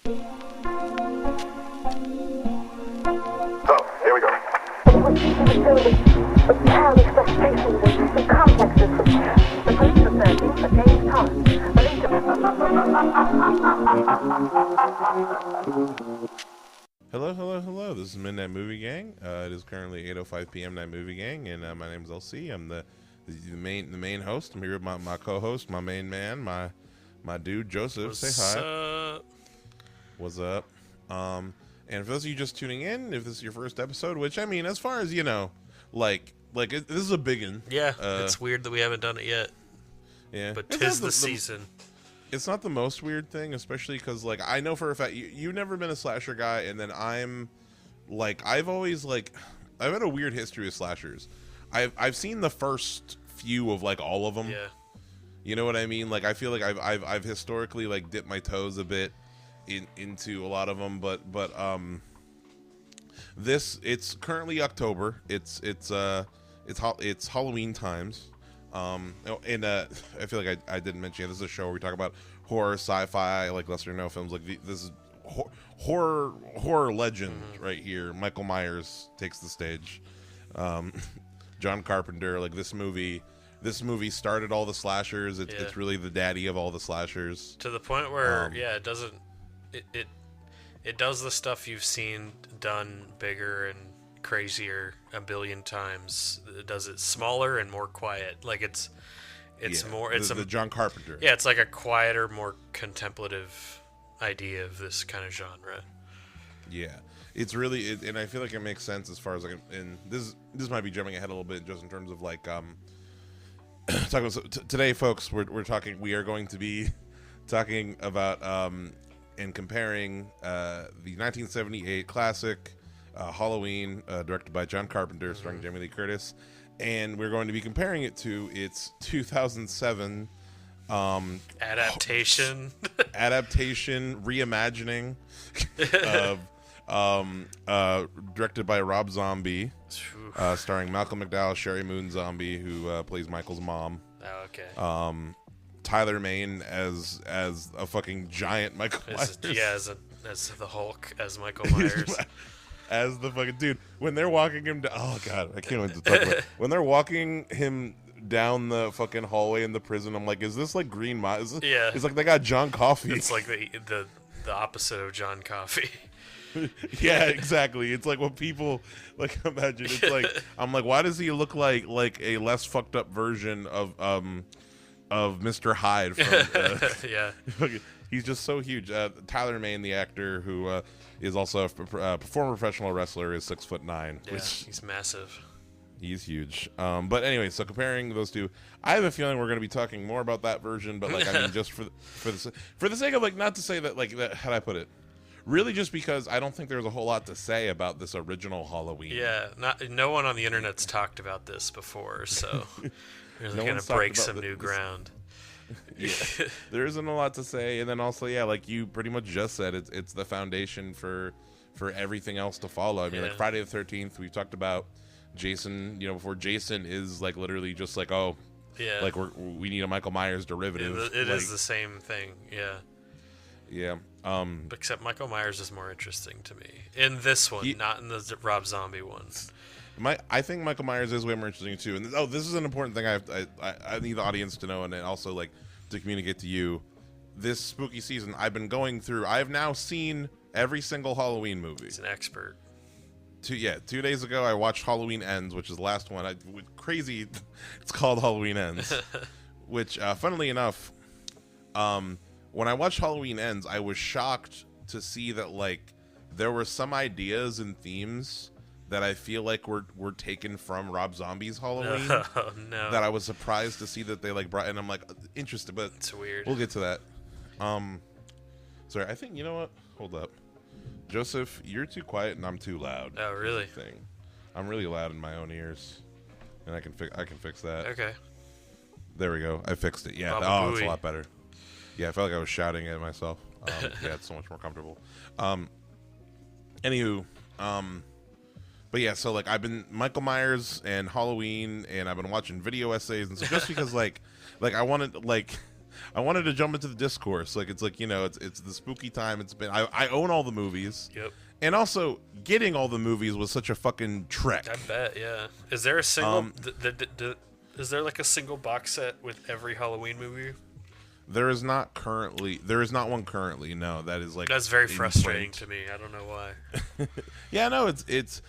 So, here we go. Hello. This is Midnight Movie Gang. It is currently 8:05 p.m. Night Movie Gang, and my name is LC. I'm the main host. I'm here with my co-host, my main man, my dude Joseph. Say hi. What's up? And for those of you just tuning in, if this is your first episode, which I mean, as far as you know, this is a big one. Yeah, it's weird that we haven't done it yet. Yeah, but tis the season. It's not the most weird thing, especially because I know for a fact you've never been a slasher guy, and then I've had a weird history with slashers. I've seen the first few of all of them. Yeah. You know what I mean? I feel like I've historically dipped my toes a bit into a lot of them, but it's currently October. It's Halloween times. And I feel like I didn't mention this is a show where we talk about horror, sci-fi, lesser known films. This is horror legend right here. Michael Myers takes the stage. John Carpenter, this movie started all the slashers. It's really the daddy of all the slashers. To the point where it does the stuff you've seen done bigger and crazier a billion times. It does it smaller and more quiet. It's more. It's the John Carpenter. Yeah, it's like a quieter, more contemplative idea of this kind of genre. Yeah, it's really, and I feel like it makes sense as far as and this might be jumping ahead a little bit just in terms of talking about, today, folks. We are going to be talking about and comparing the 1978 classic Halloween, directed by John Carpenter, starring Jamie Lee Curtis, and we're going to be comparing it to its 2007 adaptation reimagining of directed by Rob Zombie, starring Malcolm McDowell, Sherry Moon Zombie, who plays Michael's mom. Oh, okay. Tyler Mane as a fucking giant Michael Myers. As the Hulk, as Michael Myers. As the fucking dude, when they're walking him down, oh god, I can't wait to talk about it. When they're walking him down the fucking hallway in the prison, I'm like, is this Green Mile? Yeah, it's like they got John Coffey. It's like the opposite of John Coffey. Yeah, exactly. It's like what people imagine. It's I'm like, why does he look like a less fucked up version of Mr. Hyde from yeah. He's just so huge. Tyler Mane, the actor, who is also a former professional wrestler, is 6'9". Yeah, which he's massive. He's huge. But anyway, so comparing those two, I have a feeling we're going to be talking more about that version. But I mean, just for the sake of not to say that how do I put it? Really, just because I don't think there's a whole lot to say about this original Halloween. Yeah, no one on the internet's talked about this before, so we're going to break some new ground. Yeah, there isn't a lot to say, and then also, like you pretty much just said, it's the foundation for everything else to follow. I mean, Friday the 13th, we've talked about Jason. Before Jason is literally just we need a Michael Myers derivative. It is the same thing. Yeah. Except Michael Myers is more interesting to me in this one, not in the Rob Zombie one. I think Michael Myers is way more interesting too. And this is an important thing I need the audience to know, and then also to communicate to you. This spooky season, I've been going through. I have now seen every single Halloween movie. He's an expert. 2 days ago, I watched Halloween Ends, which is the last one. Crazy, it's called Halloween Ends. Which, funnily enough, when I watched Halloween Ends, I was shocked to see that there were some ideas and themes that I feel were taken from Rob Zombie's Halloween. No. That I was surprised to see that they brought, and I'm interested, but it's weird. We'll get to that. Sorry, I think, you know what? Hold up. Joseph, you're too quiet and I'm too loud. Oh, really? I'm really loud in my own ears, and I can fix that. Okay. There we go. I fixed it. Yeah. Baba It's a Booey. lot better. Yeah, I felt like I was shouting at myself. Yeah, it's so much more comfortable. Anywho, but yeah, so I've been Michael Myers and Halloween, and I've been watching video essays, and so just because I wanted I wanted to jump into the discourse. Like, it's like, it's the spooky time. It's been I own all the movies. Yep. And also, getting all the movies was such a fucking trek. I bet, yeah. Is there a single? Is there like a single box set with every Halloween movie? There is not one currently. No, that is like that's very frustrating to me. I don't know why. Yeah, no, it's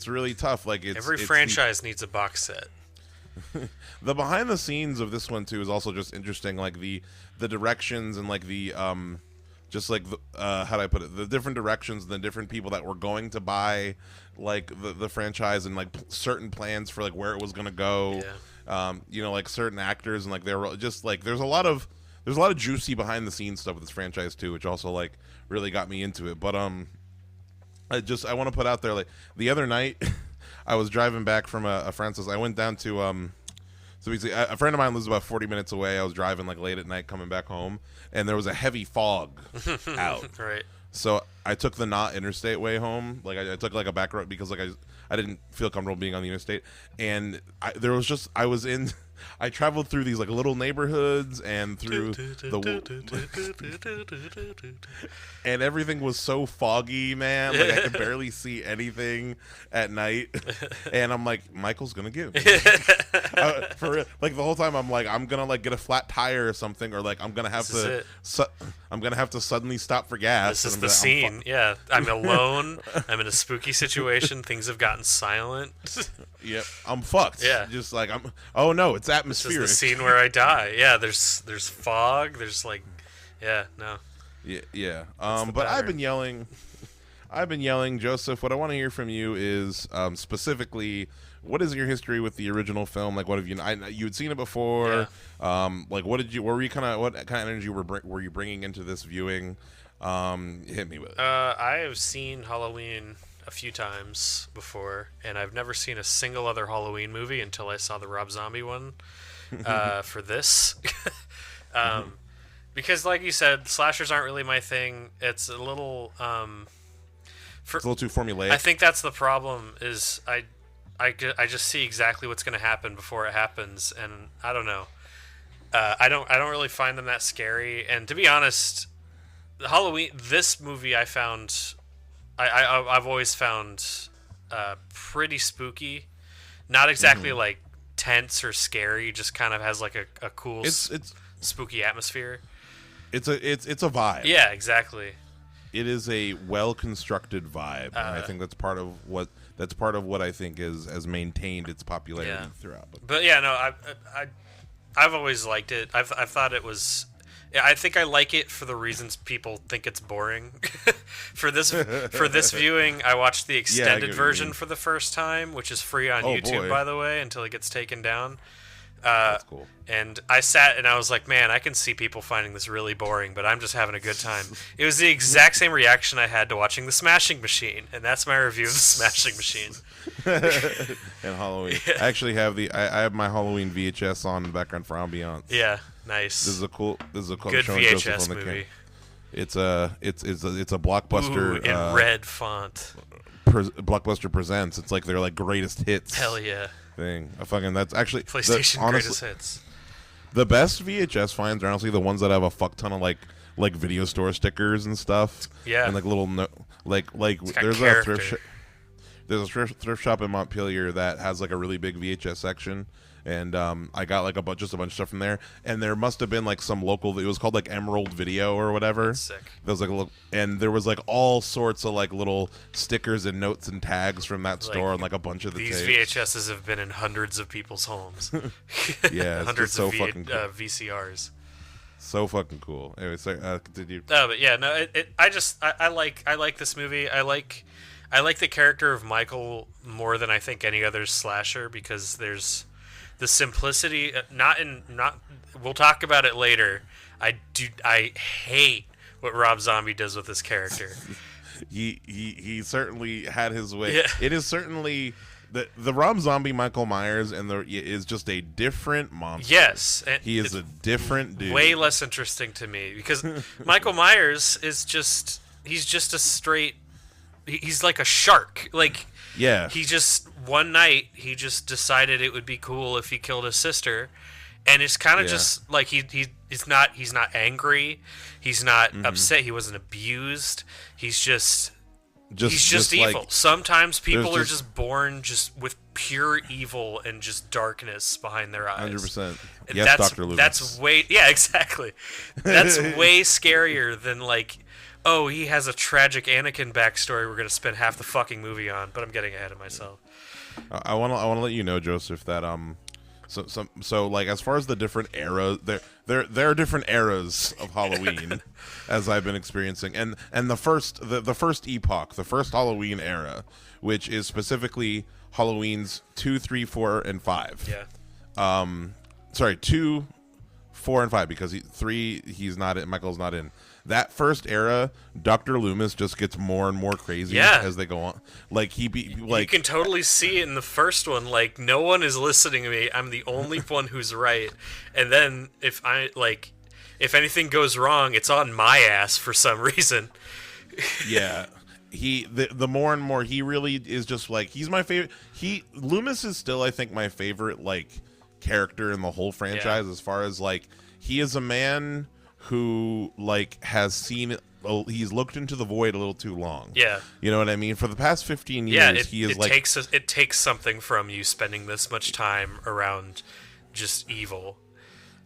really tough. Like every franchise needs a box set. The behind the scenes of this one too is also just interesting. Like the directions and like the just like how do I put it? The different directions and the different people that were going to buy like the franchise and like certain plans for like where it was gonna go. Yeah. Like certain actors and like they were just like there's a lot of juicy behind the scenes stuff with this franchise too, which also like really got me into it. But I want to put out there, like, the other night I was driving back from a friend's house. I went down to so basically, a friend of mine lives about 40 minutes away. I was driving like late at night coming back home, and there was a heavy fog out. Right. So I took the not interstate way home. Like I took like a back road because like I didn't feel comfortable being on the interstate. And I traveled through these like little neighborhoods and through and everything was so foggy, man. Like I could barely see anything at night. And I'm like, Michael's gonna give me. For real. Like the whole time I'm like, I'm gonna like get a flat tire or something, or like I'm gonna have to suddenly stop for gas. This is the scene. Yeah, I'm alone. I'm in a spooky situation. Things have gotten silent. Yep, I'm fucked. Yeah, just like oh no, it's atmospheric. This is the scene where I die. Yeah, there's fog. There's like, yeah, no. Yeah. But I've been yelling, Joseph. What I want to hear from you is specifically, what is your history with the original film? Like, what have you had seen it before? Yeah. Like, what kind of energy were you bringing into this viewing? Hit me with it. I have seen Halloween a few times before, and I've never seen a single other Halloween movie until I saw the Rob Zombie one for this. Because, like you said, slashers aren't really my thing. It's a little it's a little too formulaic. I think that's the problem. Is I just see exactly what's going to happen before it happens, and I don't know. I don't really find them that scary. And to be honest, this movie I found. I've always found pretty spooky, not exactly like tense or scary. Just kind of has like a cool, spooky atmosphere. It's a vibe. Yeah, exactly. It is a well constructed vibe, and I think that's part of what I think has maintained its popularity throughout. But yeah, no, I've always liked it. I've thought it was. Yeah, I think I like it for the reasons people think it's boring. For this viewing, I watched the extended version for the first time, which is free on YouTube, by the way, until it gets taken down. That's cool. And I sat and I was like, man, I can see people finding this really boring, but I'm just having a good time. It was the exact same reaction I had to watching The Smashing Machine, and that's my review of The Smashing Machine. And Halloween. Yeah. I actually have I have my Halloween VHS on in the background for ambiance. Yeah, nice. This is a cool good VHS movie. It's a blockbuster. Ooh, in red font. Blockbuster presents. It's like their like greatest hits. Hell yeah. Thing. That's actually PlayStation greatest hits. The best VHS finds are honestly the ones that have a fuck ton of like video store stickers and stuff. Yeah. And like little there's a thrift shop in Montpelier that has like a really big VHS section, and I got like a bunch of stuff from there. And there must have been like some local. It was called like Emerald Video or whatever. That's sick. There was like a little, and there was like all sorts of like little stickers and notes and tags from that store, and like a bunch of the these tapes. VHSs have been in hundreds of people's homes. Yeah, it's hundreds so of fucking cool. VCRs. So fucking cool. Anyway, sorry, continue. No, but yeah, no. I like this movie. I like the character of Michael more than I think any other slasher, because there's the simplicity. We'll talk about it later. I hate what Rob Zombie does with this character. he certainly had his way. Yeah. It is certainly the Rob Zombie Michael Myers is just a different monster. Yes, he is a different dude. Way less interesting to me, because Michael Myers is he's just a straight. He's like a shark. Like, yeah. He just one night he just decided it would be cool if he killed his sister, and it's kind of Yeah. just like he's not angry, he's not upset, he wasn't abused, he's just evil. Like, Sometimes people are just just born just with pure evil and just darkness behind their eyes. 100%. And Yes, Dr. Loomis. That's way, yeah, exactly. That's way scarier than like, oh, he has a tragic Anakin backstory we're gonna spend half the fucking movie on. But I'm getting ahead of myself. I want to let you know, Joseph, that so like as far as the different eras, there are different eras of Halloween as I've been experiencing, and the first epoch, the first Halloween era, which is specifically Halloween's 2, 3, 4, and 5. Yeah. Sorry, 2, 4, and 5, because 3 he's not in. Michael's not in. That first era, Dr. Loomis just gets more and more crazy as they go on. Like you can totally see it in the first one. Like, no one is listening to me. I'm the only one who's right. And then if anything goes wrong, it's on my ass for some reason. Yeah. The more and more he really is just like, he's my favorite. Loomis is still, I think, my favorite like character in the whole franchise, as far as like, he is a man who like has seen it. He's looked into the void a little too long. Yeah. You know what I mean? For the past 15 years, it takes something from you spending this much time around just evil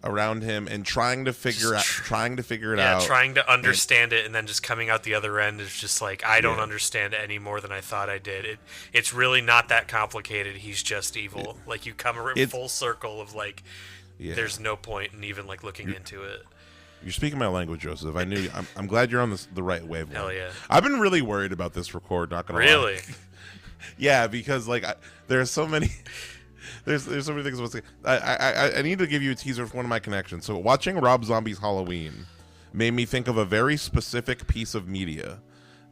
around him and trying to figure it out. Yeah, trying to understand it, and then just coming out the other end is just like, I don't understand it any more than I thought I did. It's really not that complicated. He's just evil. Like, you come full circle of like, there's no point in even like looking into it. You're speaking my language, Joseph. I'm glad you're on the right wavelength. Hell yeah. I've been really worried about this record, not gonna lie. Really? Yeah, because like there's so many there's so many things I want to say. I need to give you a teaser for one of my connections. So watching Rob Zombie's Halloween made me think of a very specific piece of media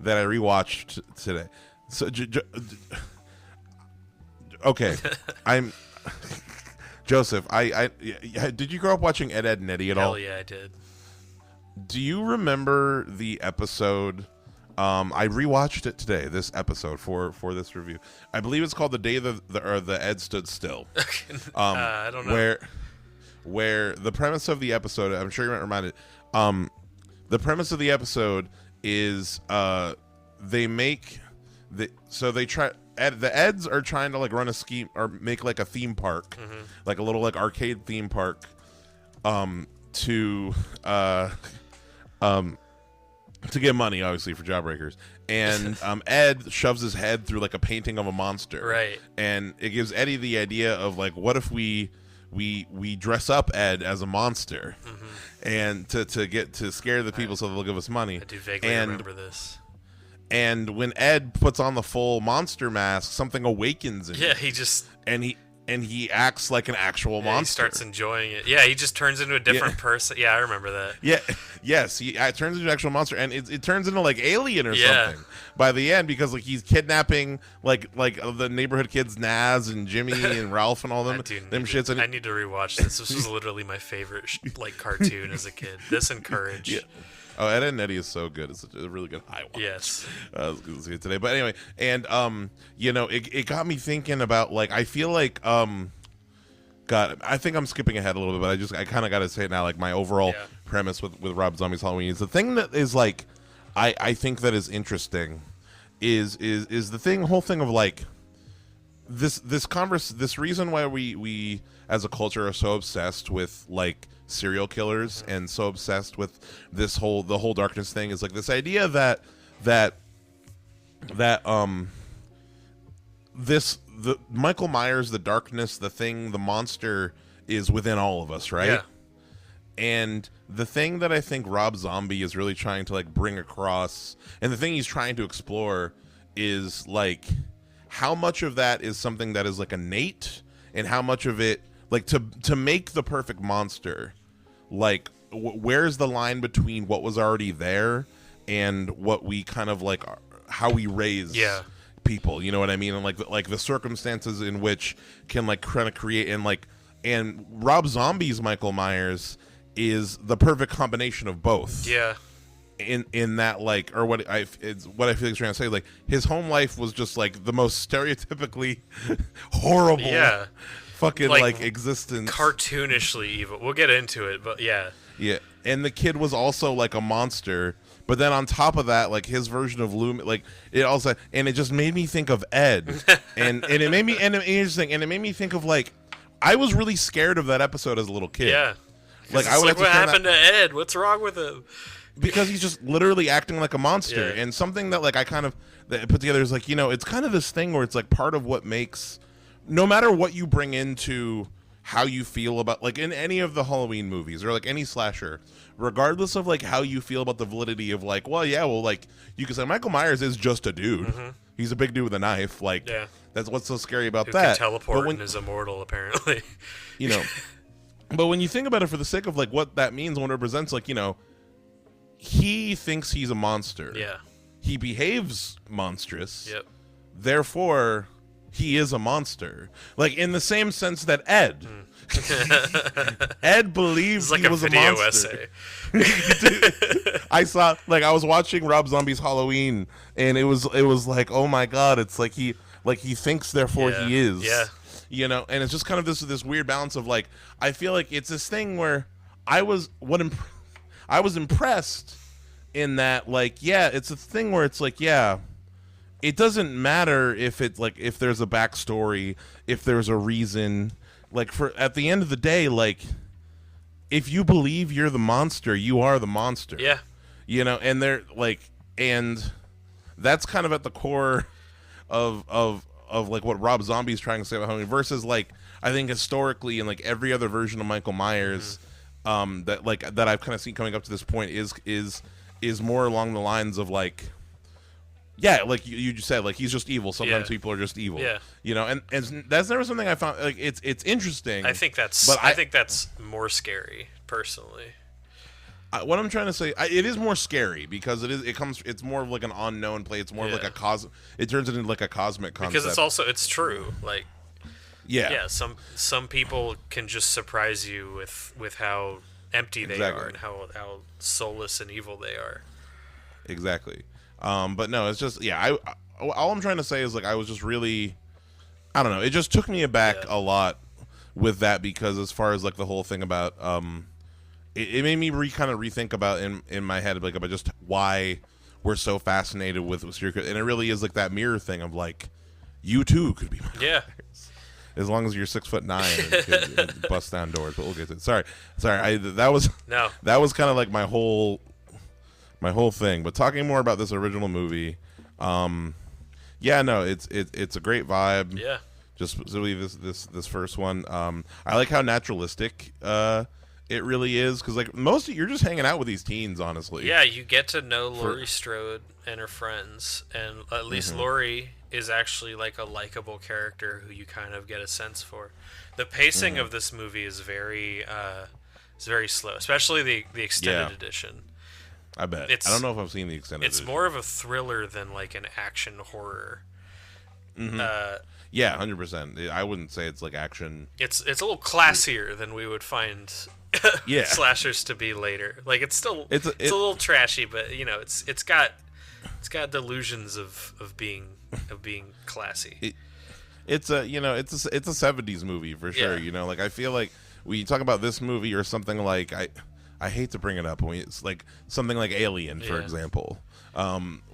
that I rewatched today. So okay, I'm Joseph. Did you grow up watching Ed, Edd and Eddy at all? Hell yeah, I did. Do you remember the episode? I rewatched it today. This episode for this review. I believe it's called "The Day the Ed Stood Still." I don't know. Where the premise of the episode, I'm sure you're reminded. The premise of the episode is they try. The Eds are trying to like run a scheme or make like a theme park, like a little like arcade theme park, to get money, obviously, for jawbreakers. And Ed shoves his head through like a painting of a monster, right? And it gives Eddie the idea of like, what if we dress up Ed as a monster, and to scare the people so they'll give us money. I do vaguely remember this. And when Ed puts on the full monster mask, something awakens in him. Yeah, he acts like an actual monster. He starts enjoying it. Yeah, he just turns into a different person. Yeah, I remember that. Yeah, yes, he turns into an actual monster, and it turns into like Alien or something by the end, because like he's kidnapping like the neighborhood kids, Naz and Jimmy and Ralph and all them shits. I need to rewatch this. This was literally my favorite like cartoon as a kid. This and Courage. Yeah. Oh, Ed, Edd and Eddy is so good. It's a really good high watch. Yes. I was going to see it today. But anyway, and, it got me thinking about, like, I feel like, God, I think I'm skipping ahead a little bit, but I kind of got to say it now, like, my overall premise with Rob Zombie's Halloween is the thing that is, like, I think that is interesting is the whole thing of, like, this reason why we as a culture are so obsessed with, like, serial killers and so obsessed with the whole darkness thing is like this idea that the Michael Myers, the darkness, the thing, the monster is within all of us, right? Yeah. And the thing that I think Rob Zombie is really trying to like bring across, and the thing he's trying to explore, is like how much of that is something that is like innate, and how much of it, like, to make the perfect monster, like where's the line between what was already there and what we kind of like how we raise people, you know what I mean? And like the circumstances in which can like kind of create, and Rob Zombie's Michael Myers is the perfect combination of both. Yeah. In that, like, or what I feel like he's trying to say, like his home life was just like the most stereotypically horrible fucking like existence, cartoonishly evil. We'll get into it, but yeah. Yeah, and the kid was also like a monster. But then on top of that, like his version of Loomis, like it also, and it just made me think of Ed, and it made me and it made me think of like I was really scared of that episode as a little kid. Yeah, like I would like, what happened to Ed? What's wrong with him? Because he's just literally acting like a monster, yeah. and something that like I kind of that put together is like it's kind of this thing where it's like part of what makes, no matter what you bring into how you feel about like in any of the Halloween movies or like any slasher. Regardless of like how you feel about the validity of like, like you can say Michael Myers is just a dude. Mm-hmm. He's a big dude with a knife. Like, that's what's so scary about that. Who can teleport and is immortal, apparently. But when you think about it for the sake of like what that means, when it represents, like he thinks he's a monster. Yeah. He behaves monstrous. Yep. Therefore, he is a monster. Like in the same sense that Ed. Ed believed he was a monster. Essay. I saw I was watching Rob Zombie's Halloween, and it was like, oh my god, it's like he thinks therefore he is. Yeah. And it's just kind of this weird balance of like I feel like it's this thing where I was impressed in that it's a thing where it's like it doesn't matter if it's like if there's a backstory, if there's a reason. Like at the end of the day, like if you believe you're the monster, you are the monster. Yeah. And they're like, and that's kind of at the core of like what Rob Zombie's trying to say about Halloween versus like I think historically in like every other version of Michael Myers, that I've kind of seen coming up to this point is more along the lines of like. Yeah, like you just said, like he's just evil. Sometimes people are just evil. Yeah, and that's never something I found like it's interesting. I think that's more scary personally. What I'm trying to say, it is more scary because it's more of like an unknown play. It's more of like it turns it into like a cosmic concept because it's true. Like some people can just surprise you with how empty they are and how soulless and evil they are. Exactly. But no, it's just all I'm trying to say is like I was just really, I don't know. It just took me aback a lot with that because as far as like the whole thing about it made me kind of rethink about in my head like about just why we're so fascinated with serial killers. And it really is like that mirror thing of like you too could be Michael Myers. As long as you're 6'9" and bust down doors. But we'll get to it. Sorry. That was kind of like my whole thing. But talking more about this original movie, it's a great vibe. Yeah. Just specifically this first one. I like how naturalistic it really is because like most of you're just hanging out with these teens, honestly. Yeah, you get to know Laurie Strode and her friends, and at least Laurie is actually like a likable character who you kind of get a sense for. The pacing of this movie is very slow, especially the extended edition. I bet. I don't know if I've seen the extended edition. It's more of a thriller than like an action horror. Mm-hmm. 100%. I wouldn't say it's like action. It's a little classier than we would find slashers to be later. Like it's still it's a little trashy, but it's got delusions of being classy. It's a 70s movie for sure. Like I feel like when you talk about this movie or something like I hate to bring it up when it's like something like Alien, for example,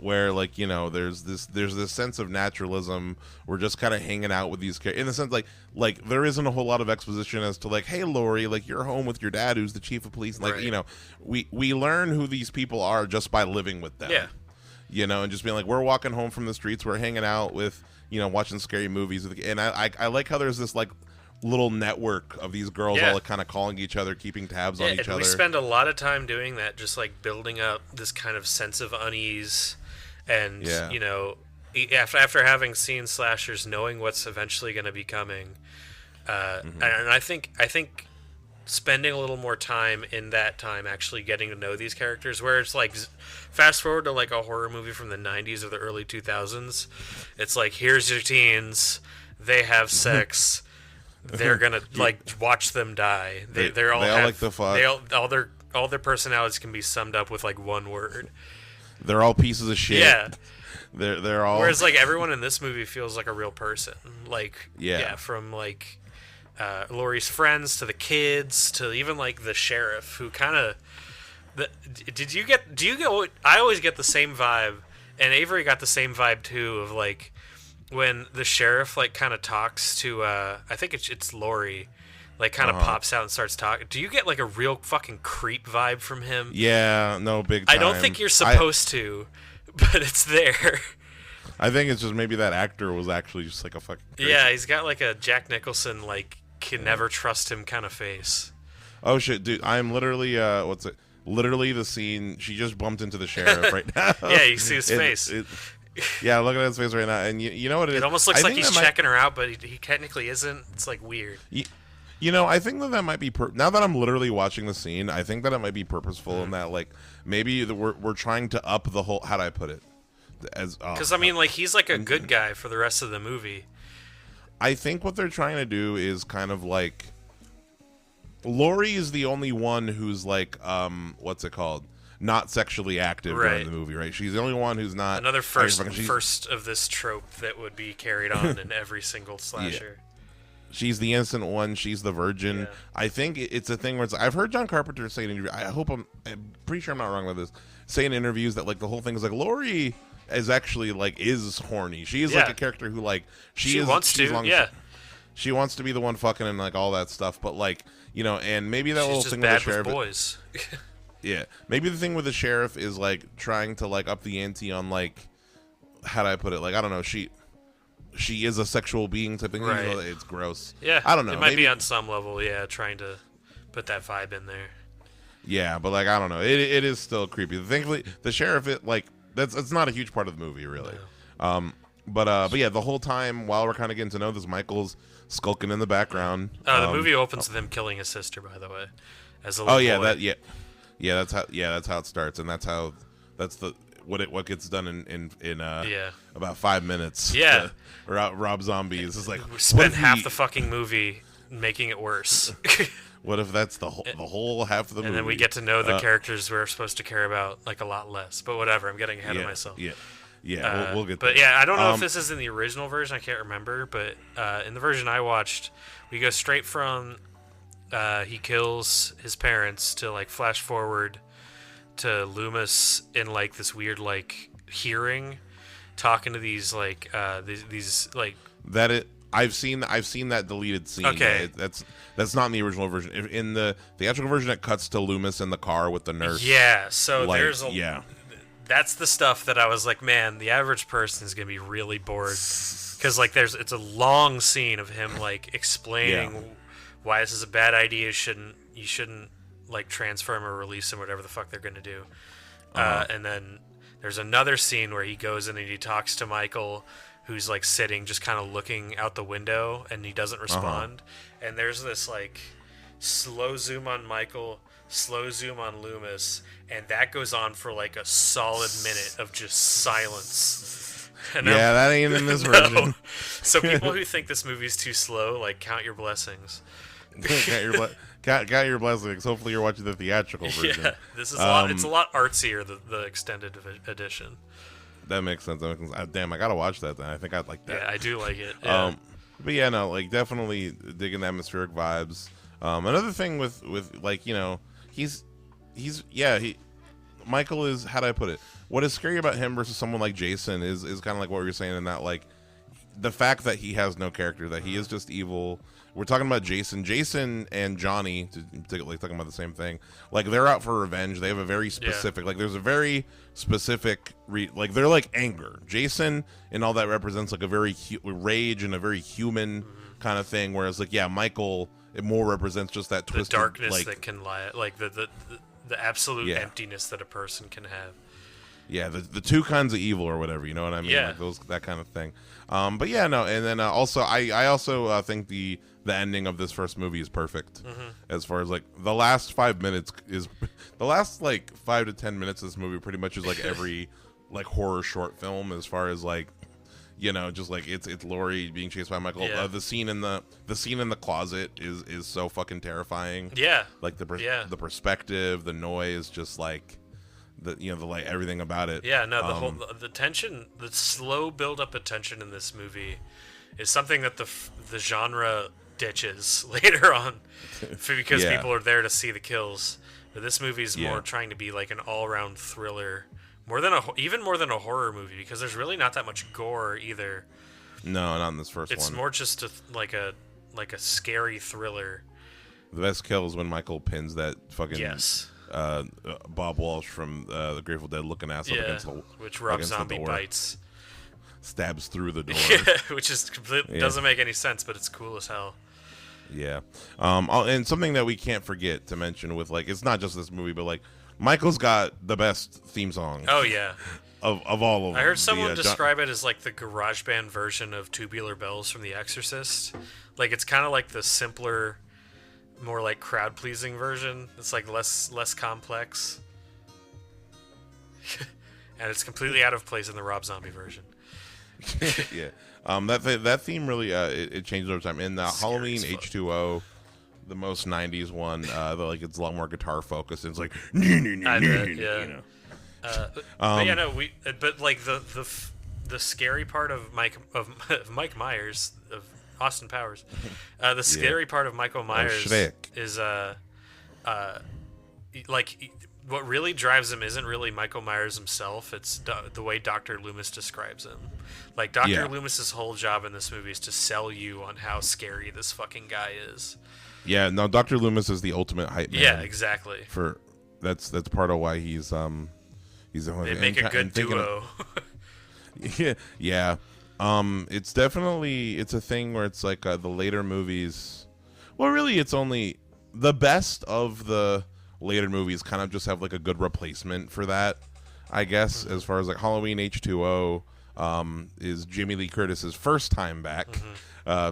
where like there's this sense of naturalism. We're just kind of hanging out with these characters in the sense like there isn't a whole lot of exposition as to like, hey Laurie, like you're home with your dad who's the chief of police. Like we learn who these people are just by living with them. And just being like we're walking home from the streets, we're hanging out with watching scary movies, and I like how there's this like little network of these girls all kind of calling each other, keeping tabs on each other. We spend a lot of time doing that, just like building up this kind of sense of unease, and after having seen slashers, knowing what's eventually going to be coming, and I think spending a little more time in that time actually getting to know these characters, where it's like fast forward to like a horror movie from the 90s or the early 2000s, it's like here's your teens, they have sex. They're gonna like watch them die. They're all like the fuck. All their personalities can be summed up with like one word. They're all pieces of shit. Yeah, they're all. Whereas like everyone in this movie feels like a real person. Like from like Laurie's friends to the kids to even like the sheriff, who kind of. Do you get? I always get the same vibe, and Avery got the same vibe too of like when the sheriff like kind of talks to I think it's Laurie, like kind of pops out and starts talking. Do you get like a real fucking creep vibe from him? Yeah, no, big time. I don't think you're supposed to, but it's there. I think it's just maybe that actor was actually just like a fucking crazy. Yeah, he's got like a Jack Nicholson like can never trust him kind of face. Oh shit, dude! I'm literally what's it? Literally the scene. She just bumped into the sheriff right now. Yeah, you see his face. Yeah, look at his face right now, and you know what it is? It almost looks like he's checking her out, but he technically isn't. It's like weird. You know, I think that might be now that I'm literally watching the scene. I think that it might be purposeful in that, like, maybe we're trying to up the whole. How do I put it? Because I mean, like, he's like a good guy for the rest of the movie. I think what they're trying to do is kind of like. Laurie is the only one who's like, what's it called? Not sexually active during the movie, right? She's the only one who's not. Another first of this trope that would be carried on in every single slasher. Yeah. She's the innocent one. She's the virgin. Yeah. I think it's a thing where I've heard John Carpenters say in interviews. I'm pretty sure I'm not wrong with this. Say in interviews that like the whole thing is like Laurie is actually like is horny. She is like a character who like she wants to. Yeah. She wants to be the one fucking and like all that stuff, but like. You know, and maybe that little thing with the sheriff. Boys. Yeah, maybe the thing with the sheriff is like trying to like up the ante on like, how do I put it? Like I don't know, she is a sexual being type thing. Right. It's gross. Yeah, I don't know. It might be on some level. Yeah, trying to put that vibe in there. Yeah, but like I don't know, it is still creepy. Thankfully, the sheriff it's not a huge part of the movie really. No. But yeah, the whole time while we're kind of getting to know this, Michael's skulking in the background. The movie opens with him killing his sister, by the way. As a little boy. That's how it starts, and that's what gets done in about 5 minutes. Yeah, Rob Zombie is just like spend half the fucking movie making it worse. What if that's the whole half of the movie? And then we get to know the characters we're supposed to care about like a lot less. But whatever, I'm getting ahead of myself. Yeah, we'll get there. But yeah, I don't know if this is in the original version. I can't remember. But in the version I watched, we go straight from he kills his parents to like flash forward to Loomis in like this weird like hearing, talking to these like these like that it. I've seen that deleted scene. Okay, that's not in the original version. In the theatrical version, it cuts to Loomis in the car with the nurse. Yeah, so like, there's yeah. That's the stuff that I was like, man, the average person is gonna be really bored because like it's a long scene of him like explaining why this is a bad idea. You shouldn't like transfer him or release him, whatever the fuck they're gonna do. And then there's another scene where he goes in and he talks to Michael, who's like sitting just kind of looking out the window, and he doesn't respond. And there's this like slow zoom on Michael, slow zoom on Loomis, and that goes on for like a solid minute of just silence. And that ain't in this version. So people who think this movie's too slow, like, count your blessings. Count your blessings. Hopefully you're watching the theatrical version. Yeah, this is it's a lot artsier, the extended edition. That makes sense. Damn, I gotta watch that then. I think I'd like that. Yeah, I do like it. Yeah. But yeah, no, like definitely digging the atmospheric vibes. Another thing with like, you know, Michael is, how do I put it? What is scary about him versus someone like Jason is kind of like what we were saying in that, like, the fact that he has no character, that he is just evil. We're talking about Jason and Johnny, like talking about the same thing. Like, they're out for revenge. They have a very specific, like, there's a very specific, like, they're like anger. Jason and all that represents like a very rage and a very human kind of thing. Whereas, like, Michael, it more represents just that twisted, the darkness like, that can lie, like the absolute emptiness that a person can have. Yeah, the two kinds of evil or whatever, you know what I mean? Yeah. Like that kind of thing. But yeah, no, and then also I also think the ending of this first movie is perfect. As far as like the last 5 minutes is the last like 5 to 10 minutes of this movie pretty much is like every like horror short film, as far as like, you know, just like it's Laurie being chased by Michael. Yeah. The scene in the closet is so fucking terrifying. Yeah. Like the perspective, the noise, just like the like everything about it. Yeah, no, the tension, the slow build up of tension in this movie is something that the genre ditches later on because Yeah. people are there to see the kills. But this movie's more trying to be like an all-around thriller, even more than a horror movie, because there's really not that much gore either. No, not in this first one. It's more just like a scary thriller. The best kill is when Michael pins that fucking Bob Walsh from the Grateful Dead looking ass up against the which Rob Zombie bites. Stabs through the door. Which is doesn't make any sense, but it's cool as hell. Yeah. And something that we can't forget to mention with, like, it's not just this movie, but, like, Michael's got the best theme song. Oh, yeah. Of all of them. I heard someone describe it as, like, the garage band version of Tubular Bells from The Exorcist. Like, it's kind of like the simpler, more, like, crowd-pleasing version. It's, like, less complex. And it's completely out of place in the Rob Zombie version. Yeah. That theme really it changed over time. In the Halloween H2O, the most 90s one, it's a lot more guitar focused. It's like you know. But yeah, no, but like the scary part of Mike Myers, of Austin Powers, the scary part of Michael Myers is like what really drives him isn't really Michael Myers himself. It's the way Dr. Loomis describes him. Like, Dr. Loomis's whole job in this movie is to sell you on how scary this fucking guy is. Yeah, no, Dr. Loomis is the ultimate hype man. Yeah, exactly. That's part of why he's the one. They make a good duo. Yeah. It's definitely a thing where it's like the later movies. Well, really, it's only the best of the later movies kind of just have like a good replacement for that, I guess. As far as like Halloween H2O is Jamie Lee Curtis's first time back,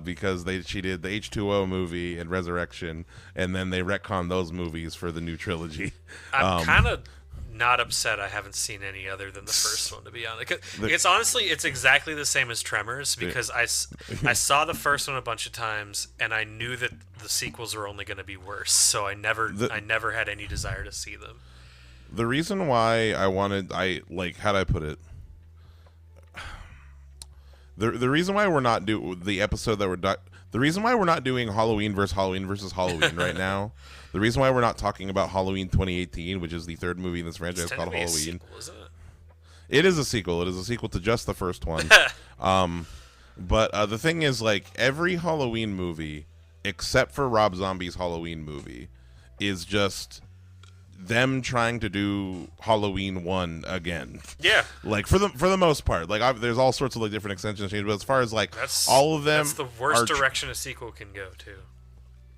because she did the H2O movie and Resurrection, and then they retconned those movies for the new trilogy. I'm kind of not upset I haven't seen any other than the first one, to be honest. It's exactly the same as Tremors, because I saw the first one a bunch of times and I knew that the sequels were only going to be worse, so I never had any desire to see them. The reason why how'd I put it? The reason why we're not the episode that the reason why we're not doing Halloween versus Halloween right now, the reason why we're not talking about Halloween 2018, which is the third movie in this franchise called Halloween. Sequel, isn't it? It is a sequel. It is a sequel to just the first one. But the thing is, like, every Halloween movie, except for Rob Zombie's Halloween movie, is just them trying to do Halloween 1 again. Yeah. Like, for the most part. Like, there's all sorts of, like, different extensions changes, but as far as, like, all of them... That's the worst direction a sequel can go, too.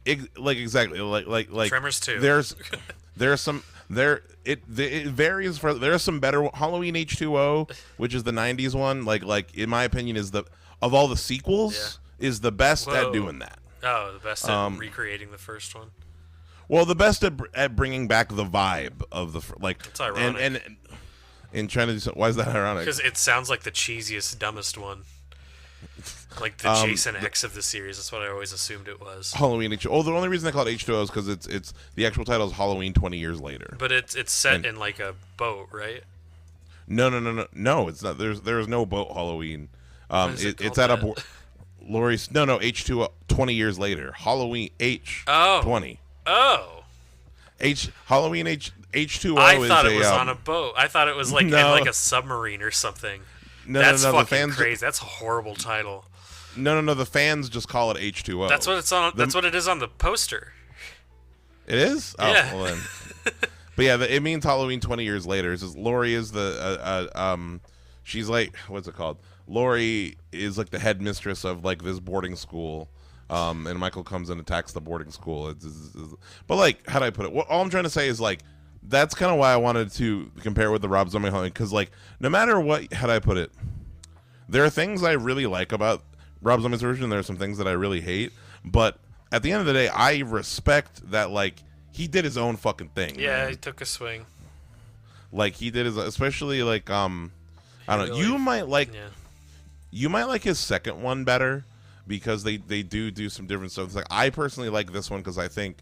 Exactly. Like Tremors 2. It varies. There are some better. Halloween H2O, which is the 90s one, like in my opinion, is of all the sequels, is the best at doing that. Oh, the best at recreating the first one. Well, the best at bringing back the vibe of the It's ironic. and trying to do something. Why is that ironic? Because it sounds like the cheesiest, dumbest one. Like the Jason X of the series. That's what I always assumed it was. Halloween H2O. Oh, the only reason they call it H2O is because it's the actual title is Halloween 20 years later. But it's set in like a boat, right? No. It's not. There's no boat Halloween. It's at a Lori's. No. H2O 20 years later. Halloween H20. Oh. Halloween H2O. I thought it was on a boat. I thought it was like in like a submarine or something. That's fucking the fans, crazy. That's a horrible title. No. The fans just call it H2O. That's what it's on. That's what it is on the poster. It is. Yeah. Oh, well then. But yeah, it means Halloween 20 years later. It's just Lori is she's like, what's it called? Lori is like the headmistress of like this boarding school. And Michael comes and attacks the boarding school. But like, how do I put it? All I'm trying to say is like, that's kind of why I wanted to compare with the Rob Zombie Halloween, because like, no matter what, how do I put it? There are things I really like about Rob Zombie's version. There are some things that I really hate, but at the end of the day, I respect that like he did his own fucking thing. Yeah, man. he took a swing. Like he did his, especially like I don't know. You might like his second one better because they do some different stuff. It's like I personally like this one because I think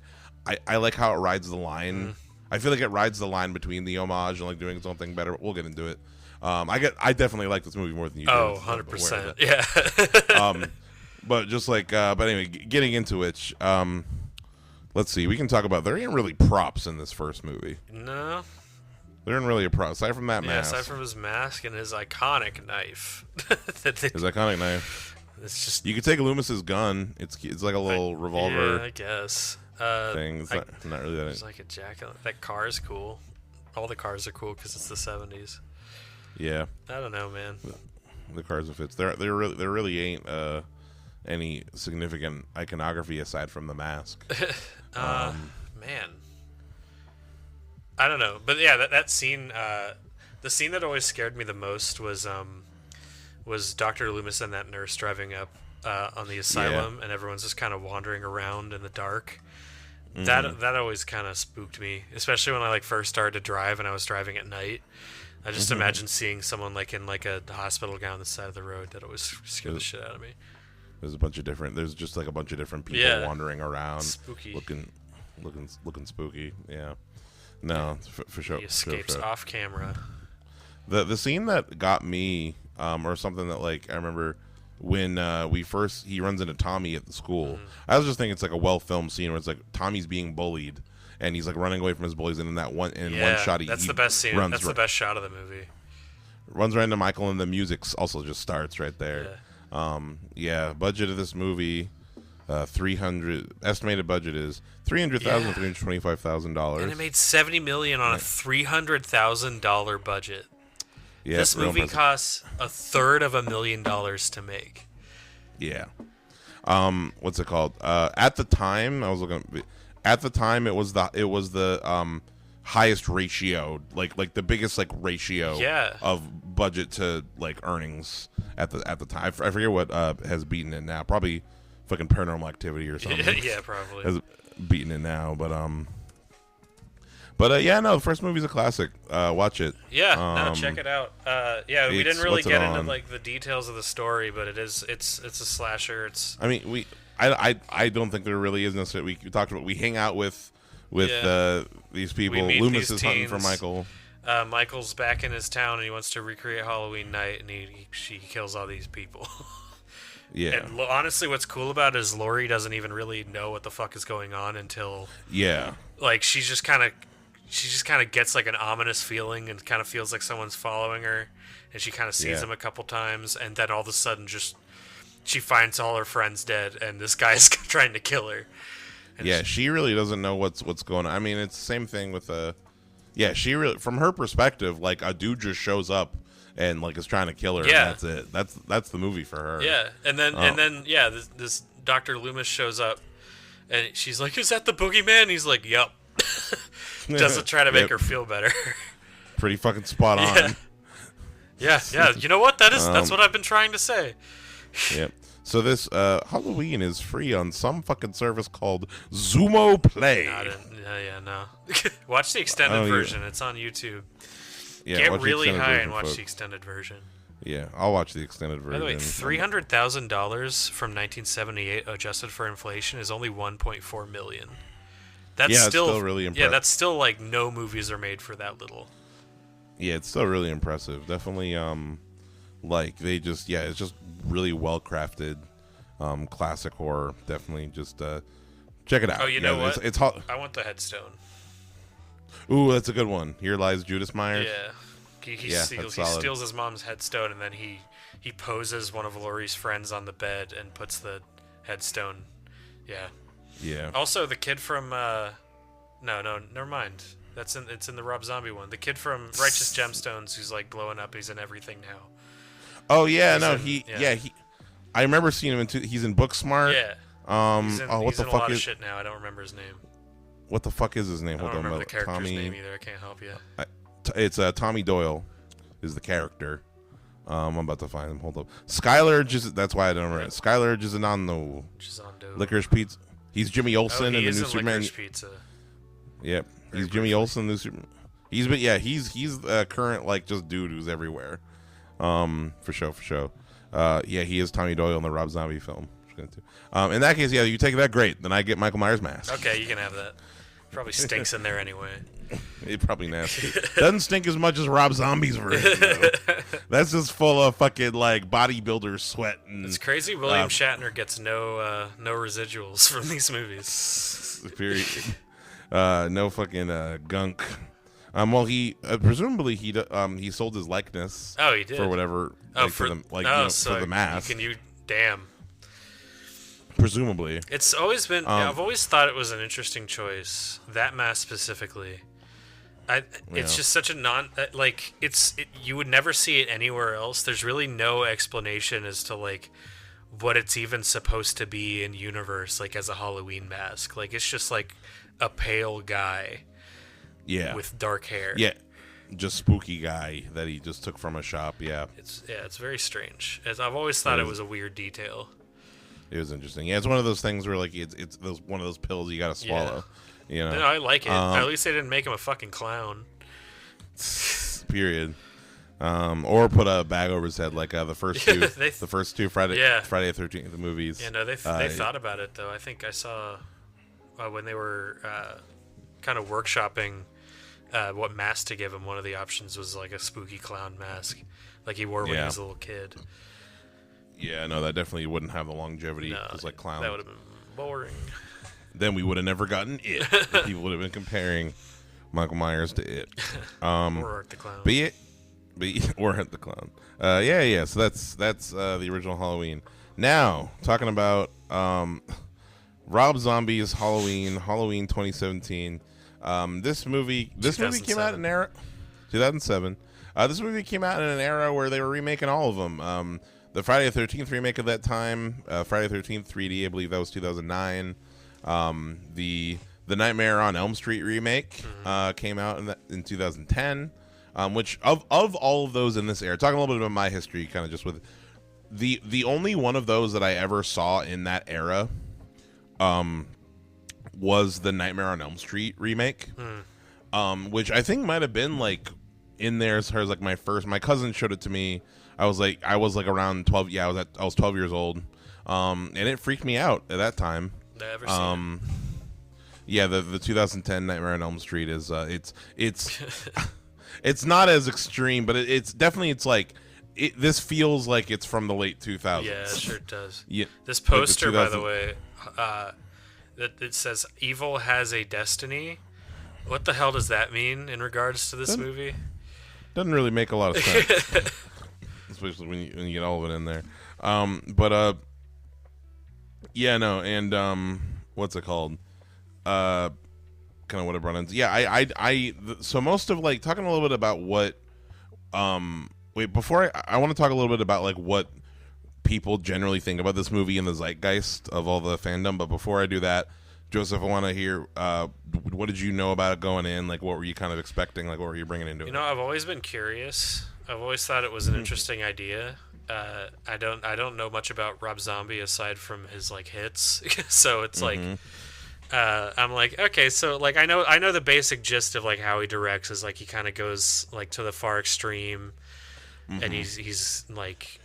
I like how it rides the line. I feel like it rides the line between the homage and like doing its own thing better. We'll get into it. I definitely like this movie more than you do. Oh, 100%. Yeah. But just like, but anyway, getting into it, let's see. We can talk about, there ain't really props in this first movie. No. There ain't really a prop, aside from that mask. Aside from his mask and his iconic knife. His iconic knife. It's just... You could take Loomis's gun. It's like a little revolver. Yeah, I guess. Thing. It's not really that. It's like a jacket. That car is cool. All the cars are cool because it's the 70s. Yeah. I don't know, man. The cars are fits. There really ain't any significant iconography aside from the mask. Man. I don't know, but yeah, that scene. The scene that always scared me the most was Dr. Loomis and that nurse driving up on the asylum, and everyone's just kind of wandering around in the dark. Mm-hmm. That always kind of spooked me, especially when I first started to drive and I was driving at night. I just imagine seeing someone in a hospital gown on the side of the road. That always scared the shit out of me. There's just a bunch of different people wandering around, spooky, looking spooky. Yeah, no, for sure. He escapes off camera. The scene that got me, or something that I remember when he runs into Tommy at the school. I was just thinking it's a well filmed scene where it's Tommy's being bullied and he's running away from his bullies, and in that one shot that's the best scene. That's the best shot of the movie. Runs right into Michael, and the music also just starts right there. Budget of this movie, estimated budget is $325,000. And it made $70 million on a $300,000 budget. Yeah, this movie costs $350,000 to make. Yeah. What's it called? At the time, I was looking. At the time, it was the highest ratio, like the biggest ratio of budget to earnings at the time. I forget what has beaten it now. Probably fucking Paranormal Activity or something. Yeah, probably has beaten it now. But the first movie's a classic. Watch it. Yeah, check it out. We didn't really get into the details of the story, but it's a slasher. I don't think there really is necessarily. We talked about, we hang out with these people. Loomis is hunting for Michael. Michael's back in his town and he wants to recreate Halloween night, and she kills all these people. Yeah. And honestly, what's cool about it is Laurie doesn't even really know what the fuck is going on until she just kind of gets an ominous feeling and kind of feels like someone's following her, and she kind of sees him a couple times, and then all of a sudden she finds all her friends dead, and this guy's trying to kill her. And she really doesn't know what's going on. I mean, it's the same thing with she really, from her perspective, a dude just shows up and is trying to kill her. Yeah, and that's it. That's the movie for her. Yeah, and then this Dr. Loomis shows up, and she's like, "Is that the boogeyman?" And he's like, "Yup." Doesn't try to make her feel better. Pretty fucking spot on. Yeah. You know what? That's what I've been trying to say. Yep. So this Halloween is free on some fucking service called Zumo Play. No. Watch the extended version. It's on YouTube. Yeah, get really high and watch the extended version. Yeah, I'll watch the extended version. By the way, $300,000 from 1978 adjusted for inflation is only $1.4 million. That's still really impressive. Yeah, that's still no movies are made for that little. Yeah, it's still really impressive. Definitely, they just it's just really well crafted, classic horror. Definitely, just check it out. Oh, you know what? It's hot. I want the headstone. Ooh, that's a good one. Here Lies Judas Myers. Yeah. He steals his mom's headstone, and then he poses one of Laurie's friends on the bed and puts the headstone. Yeah. Yeah. Also, the kid from no, never mind. It's in the Rob Zombie one. The kid from Righteous Gemstones, who's blowing up. He's in everything now. Oh yeah, I remember seeing him he's in Booksmart. Yeah. He's in a lot of shit now. I don't remember his name. What the fuck is his name? I don't remember the character's name either. I can't help you. It's Tommy Doyle is the character. I'm about to find him. Hold up. Skylar, that's why I don't remember it. Skylar Gisondo. Licorice Pizza. He's Jimmy Olsen in the new Superman. Pizza. Yep. He's Jimmy Olsen in the Superman. He's a current just dude who's everywhere. For show. He is Tommy Doyle in the Rob Zombie film. In that case, you take that, great. Then I get Michael Myers mask. Okay, you can have that. Probably stinks in there anyway. It probably nasty. Doesn't stink as much as Rob Zombie's version, though. That's just full of fucking, like, bodybuilder sweat. And, it's crazy William Shatner gets no residuals from these movies. Period. No fucking gunk. Well, he presumably he sold his likeness. Oh, he did for whatever. Like, for the mask. Damn. Presumably, it's always been. I've always thought it was an interesting choice. That mask specifically. It's just such a you would never see it anywhere else. There's really no explanation as to like what it's even supposed to be in universe, like as a Halloween mask. Like it's just like a pale guy. Yeah. With dark hair. Yeah. Just spooky guy that he just took from a shop. Yeah. It's very strange. I've always thought it was a weird detail. It was interesting. Yeah, it's one of those things where like it's one of those pills you gotta swallow. Yeah. You know? No, I like it. At least they didn't make him a fucking clown. Period. Or put a bag over his head like the first two Friday the 13th movies. Yeah, no, they thought about it though. I think I saw when they were kind of workshopping what mask to give him. One of the options was like a spooky clown mask, like he wore when he was a little kid. Yeah, no, that definitely wouldn't have the longevity as like clowns. That would have been boring. Then we would have never gotten It. People would have been comparing Michael Myers to It. Or Art the Clown. Or Art the Clown. Yeah. So that's the original Halloween. Now talking about Rob Zombie's Halloween 2017. This movie came out in 2007. This movie came out in an era where they were remaking all of them. The Friday the 13th remake of that time, Friday the 13th 3D, I believe that was 2009. The Nightmare on Elm Street remake came out in 2010. Which of all of those in this era, talking a little bit about my history, kind of just with the only one of those that I ever saw in that era, was the Nightmare on Elm Street remake, which I think might have been like in there as far as like my cousin showed it to me. I was like around 12. Yeah, I was 12 years old, and it freaked me out at that time. Never seen it. Yeah, the 2010 Nightmare on Elm Street is it's it's not as extreme, but it's definitely like this feels like it's from the late 2000s. Yeah, it sure does. Yeah, this poster, by the way, it says "Evil has a destiny." What the hell does that mean in regards to this movie? Doesn't really make a lot of sense. Especially when you get all of it in there. Yeah, no, and what's it called? Kind of what it brought in. Yeah, so most of like talking a little bit about what before I want to talk a little bit about like what people generally think about this movie and the zeitgeist of all the fandom. But before I do that, Joseph, I want to hear what did you know about it going in? Like, what were you kind of expecting? Like, what were you bringing into it? You know, I've always been curious. I've always thought it was an interesting idea. I don't know much about Rob Zombie aside from his like hits, so it's like I'm like, okay, so like I know the basic gist of like how he directs is like he kind of goes like to the far extreme, and he's like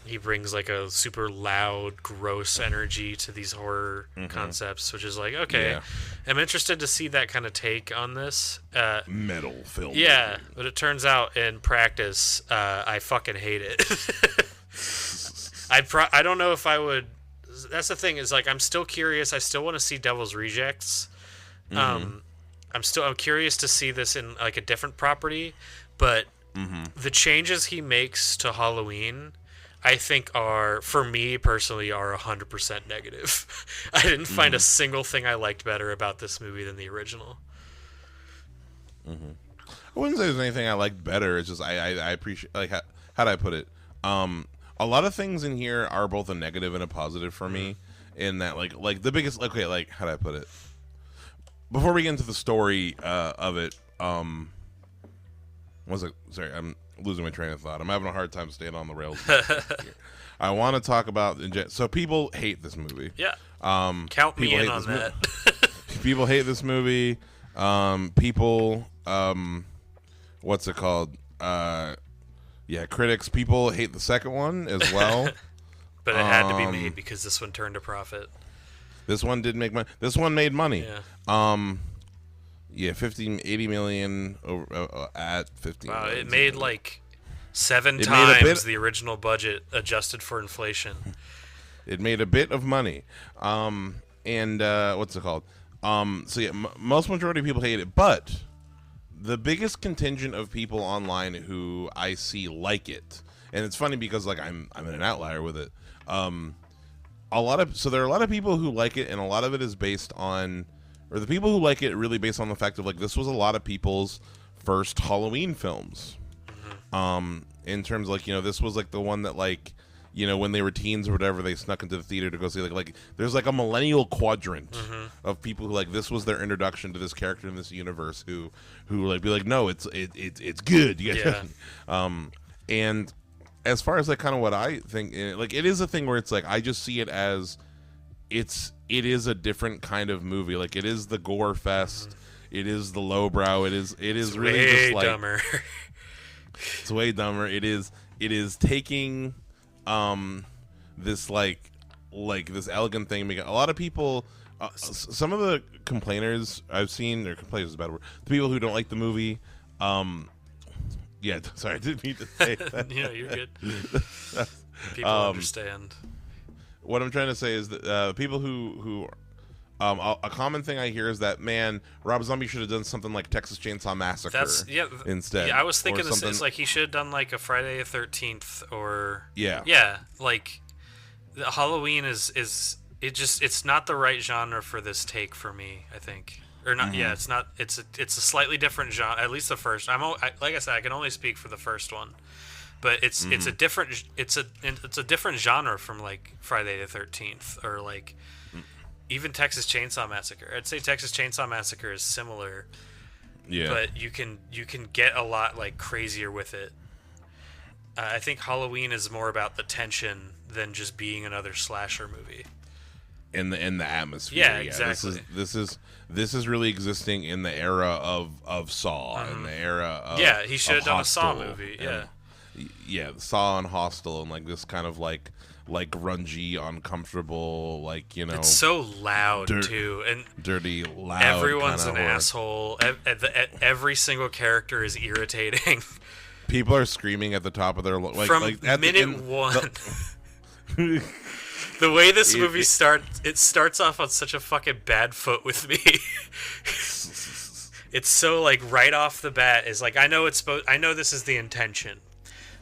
he brings like a super loud, gross energy to these horror concepts, which is like, okay, I'm interested to see that kind of take on this metal film. Yeah, but it turns out in practice, I fucking hate it. I don't know if I would. That's the thing is like I'm still curious. I still want to see Devil's Rejects. I'm curious to see this in like a different property, but the changes he makes to Halloween, I think are, for me personally, are 100% negative. I didn't find a single thing I liked better about this movie than the original. I wouldn't say there's anything I liked better. It's just I appreciate, like, how do I put it? A lot of things in here are both a negative and a positive for me. In that, like the biggest, okay, like how do I put it? Before we get into the story of it, sorry, I'm losing my train of thought. I'm having a hard time staying on the rails. I want to talk about so people hate this movie. Yeah. Count me in on that. People hate this movie. People what's it called? Critics. People hate the second one as well. But it had to be made because this one turned a profit. This one did make money. This one made money. Yeah. Yeah, 80 million over, at 15 Wow, million. it made like 7 It made a times bit- the original budget adjusted for inflation. It made a bit of money. And what's it called? So yeah, most majority of people hate it, but the biggest contingent of people online who I see like it, and it's funny because like I'm an outlier with it. There are a lot of people who like it, and a lot of it is based on, or the people who like it really based on the fact of like this was a lot of people's first Halloween films. In terms of, like, you know, this was like the one that, like, you know, when they were teens or whatever, they snuck into the theater to go see, like there's like a millennial quadrant of people who, like, this was their introduction to this character in this universe who like be like, no, it's good. Yeah. And as far as like kind of what I think, like, it is a thing where it's like I just see it as it is a different kind of movie. Like, it is the gore fest. It is the lowbrow. It is It's really way just like dumber. it's way dumber. It is taking this like this elegant thing. A lot of people, some of the complainers I've seen, or complainers is a bad word, the people who don't like the movie, yeah, sorry, I didn't mean to say that. Yeah, you're good. People understand. What I'm trying to say is that people who a common thing I hear is that, man, Rob Zombie should have done something like Texas Chainsaw Massacre instead. Yeah, I was thinking this something. is like he should have done like a Friday the 13th or yeah, like the Halloween is it's not the right genre for this take for me, I think. Or not, yeah, it's not. It's a slightly different genre. At least the first. Like I said, I can only speak for the first one, but it's a different genre from like Friday the 13th or like even Texas Chainsaw Massacre. I'd say Texas Chainsaw Massacre is similar, yeah, but you can get a lot like crazier with it. I think Halloween is more about the tension than just being another slasher movie. In the atmosphere. Yeah, exactly. This is really existing in the era of Saw, in the era of he should have done a Saw movie. Yeah, Saw and Hostel, and like this kind of like grungy, uncomfortable, like, you know, it's so loud too, and dirty, loud. Everyone's an horror. asshole. Every single character is irritating. People are screaming at the top of their from at minute one. The way this movie starts off on such a fucking bad foot with me. It's so like right off the bat is like I know this is the intention,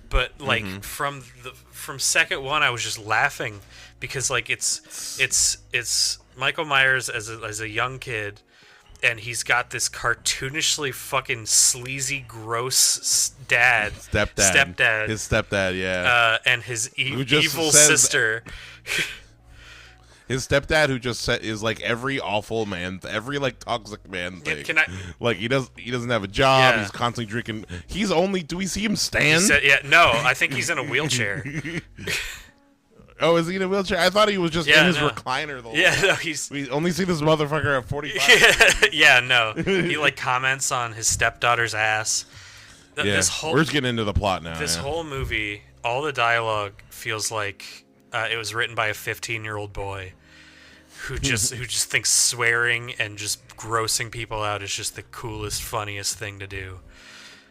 but like from second one I was just laughing because like it's Michael Myers as a young kid, and he's got this cartoonishly fucking sleazy, gross stepdad, his stepdad, yeah, and his evil sister. His stepdad, who just is like every awful man, every like toxic man thing. Like he doesn't have a job. Yeah. He's constantly drinking. Do we see him stand? No, I think he's in a wheelchair. Oh, is he in a wheelchair? I thought he was just in his recliner. We only see this motherfucker at 45. Yeah, no. He like comments on his stepdaughter's ass. We're just getting into the plot now. This whole movie, all the dialogue feels like it was written by a 15-year-old boy who just thinks swearing and just grossing people out is just the coolest, funniest thing to do.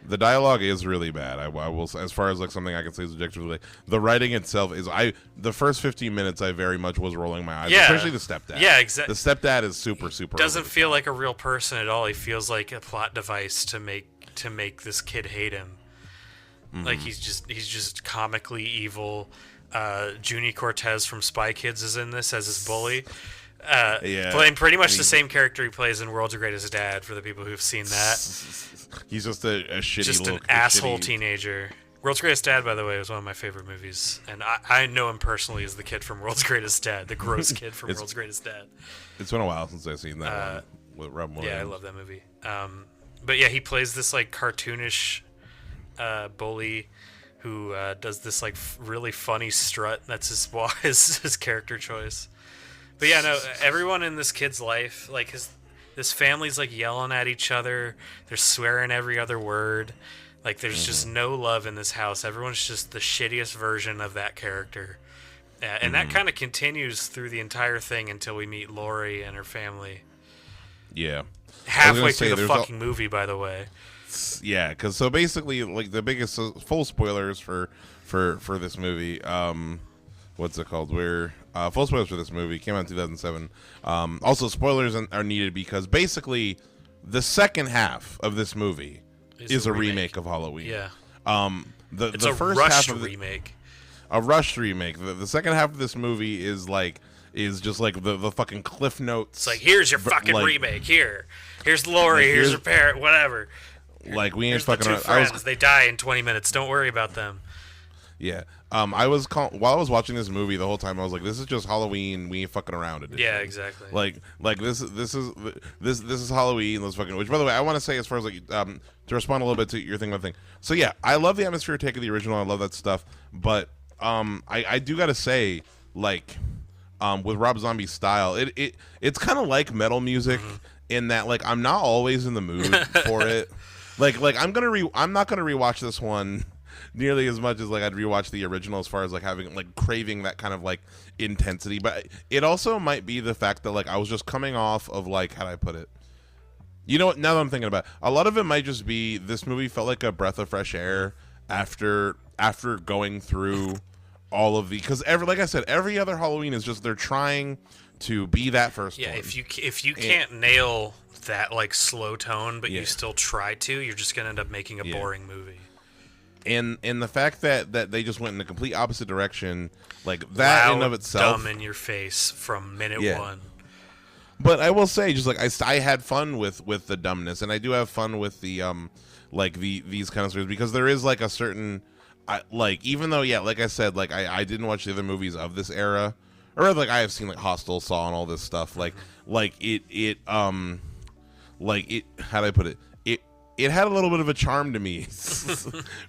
The dialogue is really bad. I will, as far as like something I can say is objectively, the writing itself is. The first 15 minutes I very much was rolling my eyes, especially the stepdad. Yeah, exactly. The stepdad is super. Doesn't feel like a real person at all. He feels like a plot device to make this kid hate him. Like he's just comically evil. Junie Cortez from Spy Kids is in this as his bully. Playing pretty much the same character he plays in World's Greatest Dad, for the people who've seen that. He's just a shitty, just an asshole teenager. World's Greatest Dad, by the way, was one of my favorite movies, and I know him personally as the kid from World's Greatest Dad, the gross kid from World's Greatest Dad. It's been a while since I've seen that one with Rob Williams. Yeah, I love that movie. But yeah, he plays this like cartoonish bully who does this like really funny strut. That's his character choice. But yeah, no, everyone in this kid's life, like this family's like yelling at each other. They're swearing every other word. Like there's just no love in this house. Everyone's just the shittiest version of that character. And that kind of continues through the entire thing until we meet Lori and her family. Yeah. halfway through the fucking movie, by the way. Yeah, because so basically, like the biggest full spoilers for this movie. What's it called? Full spoilers for this movie came out in 2007. Also, spoilers are needed because basically, the second half of this movie is a remake of Halloween. Yeah. It's the a first rushed remake. A rushed remake. The second half of this movie is just like the fucking cliff notes. It's like, here's your fucking remake. Here's Laurie. Here's her parent. Whatever. Like, we ain't here's fucking the two friends. They die in 20 minutes. Don't worry about them. Yeah. While I was watching this movie the whole time, I was like, this is just Halloween. We ain't fucking around edition. Yeah, exactly. Like this is Halloween. Let's fucking. Which, by the way, I want to say, as far as like to respond a little bit to your thing, So yeah, I love the atmosphere take of the original. I love that stuff. But I do gotta say, like, with Rob Zombie's style, it's kind of like metal music in that, like, I'm not always in the mood for it. Like I'm not gonna rewatch this one nearly as much as like I'd rewatch the original, as far as like having like craving that kind of like intensity. But it also might be the fact that like I was just coming off of, like, how do I put it? You know what? Now that I'm thinking about it, a lot of it might just be this movie felt like a breath of fresh air after going through all of because like I said, every other Halloween is just they're trying to be that first one. Yeah, if you can't nail that like slow tone, but you still try to, you're just gonna end up making a boring movie. And the fact that they just went in the complete opposite direction, like that loud, in of itself, dumb in your face from minute one. But I will say, just like I had fun with the dumbness, and I do have fun with the like these kind of stories, because there is like a certain like, even though like I said, like I didn't watch the other movies of this era, or rather, like I have seen like Hostel, Saw, and all this stuff. Like it how do I put it? It had a little bit of a charm to me,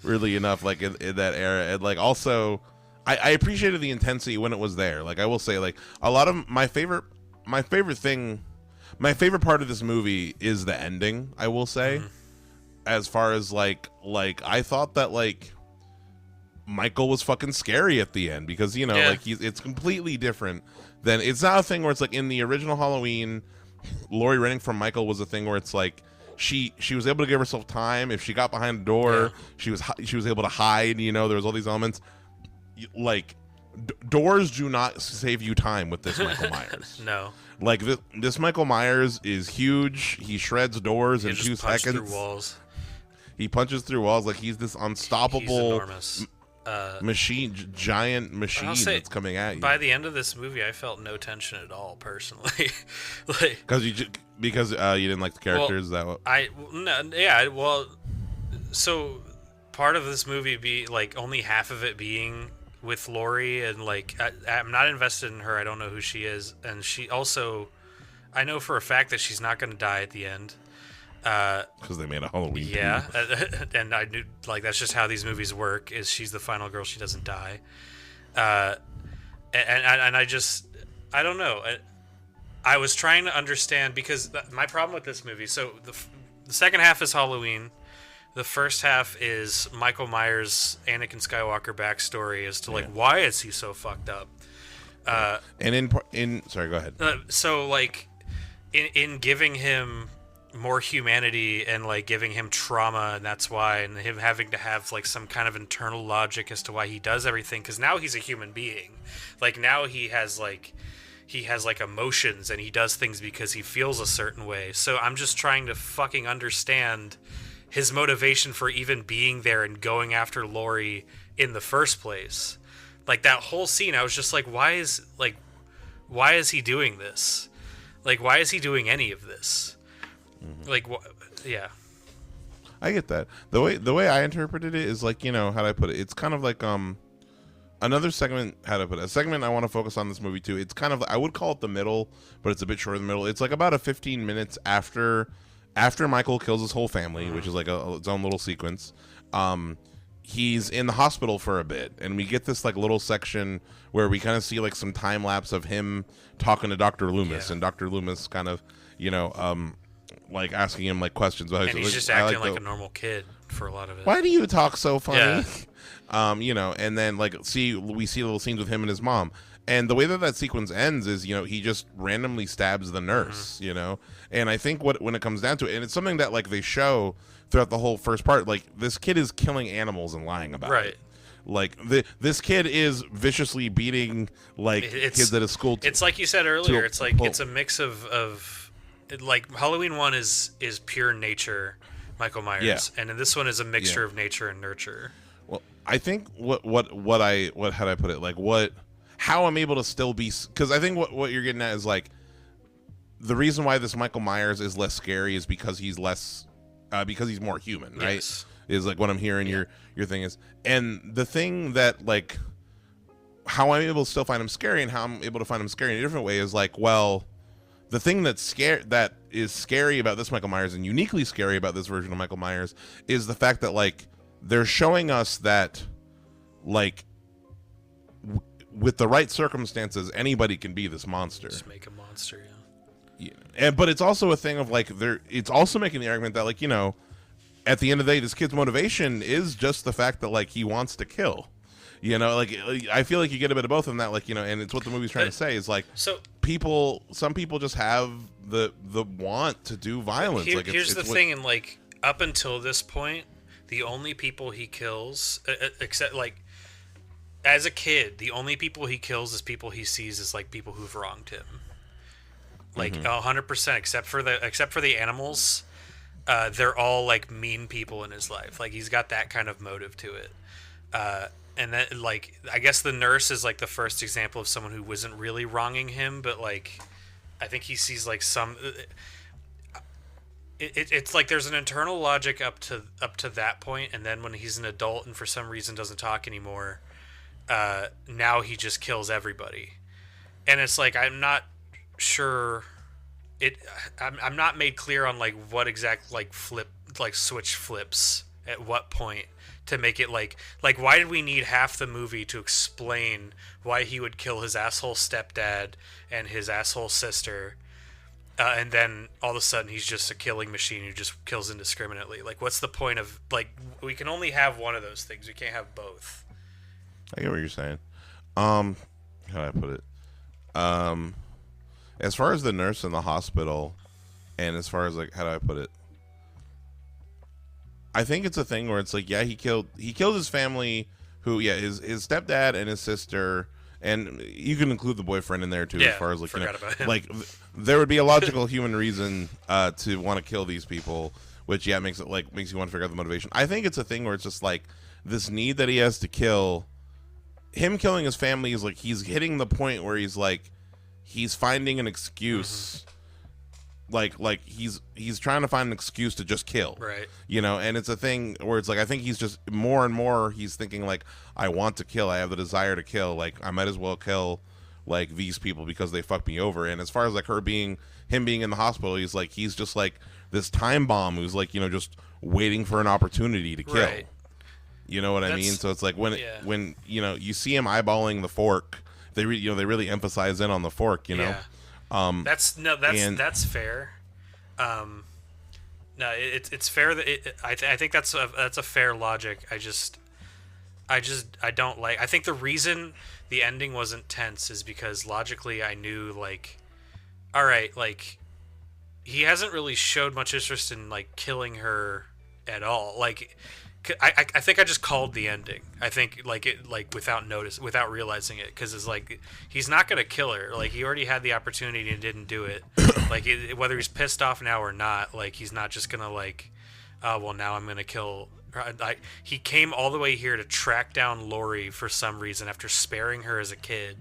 really enough, like in that era. And like also, I appreciated the intensity when it was there. Like I will say, like a lot of my favorite part of this movie is the ending. I will say, as far as like I thought that like Michael was fucking scary at the end, because like it's completely different than, it's not a thing where it's like in the original Halloween, Laurie running from Michael was a thing where it's like she was able to give herself time. If she got behind the door, she was able to hide. There was all these elements. Like doors do not save you time with this Michael Myers. No. Like this Michael Myers is huge. He shreds doors in 2 seconds. Through walls. He punches through walls. Like he's this unstoppable, he's enormous. Giant machine that's coming at you. By the end of this movie, I felt no tension at all, personally. Like, because you didn't like the characters. So part of this movie be like only half of it being with Laurie, and like I'm not invested in her. I don't know who she is, and she also, I know for a fact that she's not going to die at the end. Because they made a Halloween. Yeah, and I knew, like, that's just how these movies work. Is she's the final girl? She doesn't die. And I don't know. I was trying to understand, because my problem with this movie. So the second half is Halloween. The first half is Michael Myers' Anakin Skywalker backstory as to like why is he so fucked up. And sorry, go ahead. So like in giving him more humanity and like giving him trauma, and that's why, and him having to have like some kind of internal logic as to why he does everything, because now he's a human being. Like now he has like emotions, and he does things because he feels a certain way. So I'm just trying to fucking understand his motivation for even being there and going after Laurie in the first place. Like that whole scene, I was just like, why is he doing this? Like, why is he doing any of this? Like, yeah. I get that. The way I interpreted it is like, how do I put it? It's kind of like another segment. How do I put it? A segment I want to focus on this movie too. It's kind of, I would call it the middle, but it's a bit shorter than the middle. It's like about 15 minutes after Michael kills his whole family, which is like its own little sequence. He's in the hospital for a bit, and we get this like little section where we kind of see like some time lapse of him talking to Dr. Loomis, and Dr. Loomis kind of, like asking him like questions about. And he's just acting like a normal kid for a lot of it. Why do you talk so funny? You know, and then like we see little scenes with him and his mom. And the way that sequence ends is, you know, he just randomly stabs the nurse, you know? And I think when it comes down to it, and it's something that, like, they show throughout the whole first part, like, this kid is killing animals and lying about it. Like, this kid is viciously beating, like, kids at a school. It's like you said earlier, it's like, it's a mix of like, Halloween 1 is pure nature, Michael Myers. And then this one is a mixture of nature and nurture. Well, I think how do I put it? Like, how I'm able to still be, because I think what you're getting at is like the reason why this Michael Myers is less scary is because he's because he's more human, right? Yes. Is like what I'm hearing your thing is, and the thing that like how I'm able to still find him scary and how I'm able to find him scary in a different way is like, well, the thing that is scary about this Michael Myers and uniquely scary about this version of Michael Myers is the fact that like they're showing us that like with the right circumstances, anybody can be this monster. Just make a monster, but it's also a thing of like it's also making the argument that like, you know, at the end of the day, this kid's motivation is just the fact that like he wants to kill. You know, like I feel like you get a bit of both in that, like, you know, and it's what the movie's trying to say is like, some people just have the want to do violence. Here's the thing, and like up until this point, the only people he kills, except like. As a kid, the only people he kills is people he sees as like people who've wronged him, like 100%. Except for the animals, they're all like mean people in his life. Like he's got that kind of motive to it, and that like I guess the nurse is like the first example of someone who wasn't really wronging him, but like I think he sees like some. It's like there's an internal logic up to that point, and then when he's an adult and for some reason doesn't talk anymore. Now he just kills everybody, and it's like I'm not sure. I'm not made clear on like what exact like switch flips at what point to make it like why did we need half the movie to explain why he would kill his asshole stepdad and his asshole sister, and then all of a sudden he's just a killing machine who just kills indiscriminately. Like what's the point of like we can only have one of those things. We can't have both. I get what you're saying. How do I put it? As far as the nurse in the hospital, and as far as like how do I put it? I think it's a thing where it's like, yeah, he killed his family, his stepdad and his sister, and you can include the boyfriend in there too. As far as like, you know, like there would be a logical human reason to want to kill these people, which makes you want to figure out the motivation. I think it's a thing where it's just like this need that he has to kill. Him killing his family is like he's hitting the point where he's like he's finding an excuse, like he's trying to find an excuse to just kill, right? You know, and it's a thing where it's like I think he's just more and more he's thinking like I want to kill, I have the desire to kill, like I might as well kill like these people because they fucked me over. And as far as like him being in the hospital, he's just like this time bomb who's like, you know, just waiting for an opportunity to kill. Right. You know what I mean? So it's like when you know you see him eyeballing the fork, they really emphasize in on the fork. You know, that's fair. No, it's fair that I think that's a fair logic. I don't like. I think the reason the ending wasn't tense is because logically I knew like, all right, like he hasn't really showed much interest in like killing her at all. Like. I think I just called the ending. I think without realizing it, because it's like he's not gonna kill her. Like he already had the opportunity and didn't do it. Like whether he's pissed off now or not, like he's not just gonna like, well now I'm gonna kill. He came all the way here to track down Lori for some reason after sparing her as a kid.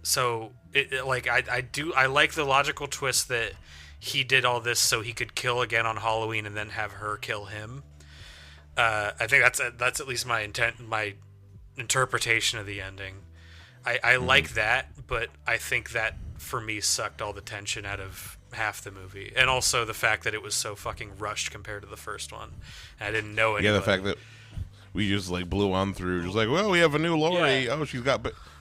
So I like the logical twist that he did all this so he could kill again on Halloween and then have her kill him. I think that's at least my intent, my interpretation of the ending. I like that, but I think that for me sucked all the tension out of half the movie, and also the fact that it was so fucking rushed compared to the first one. I didn't know anybody. Yeah, the fact that we just like blew on through, just like, well, we have a new Lori. Yeah. Oh,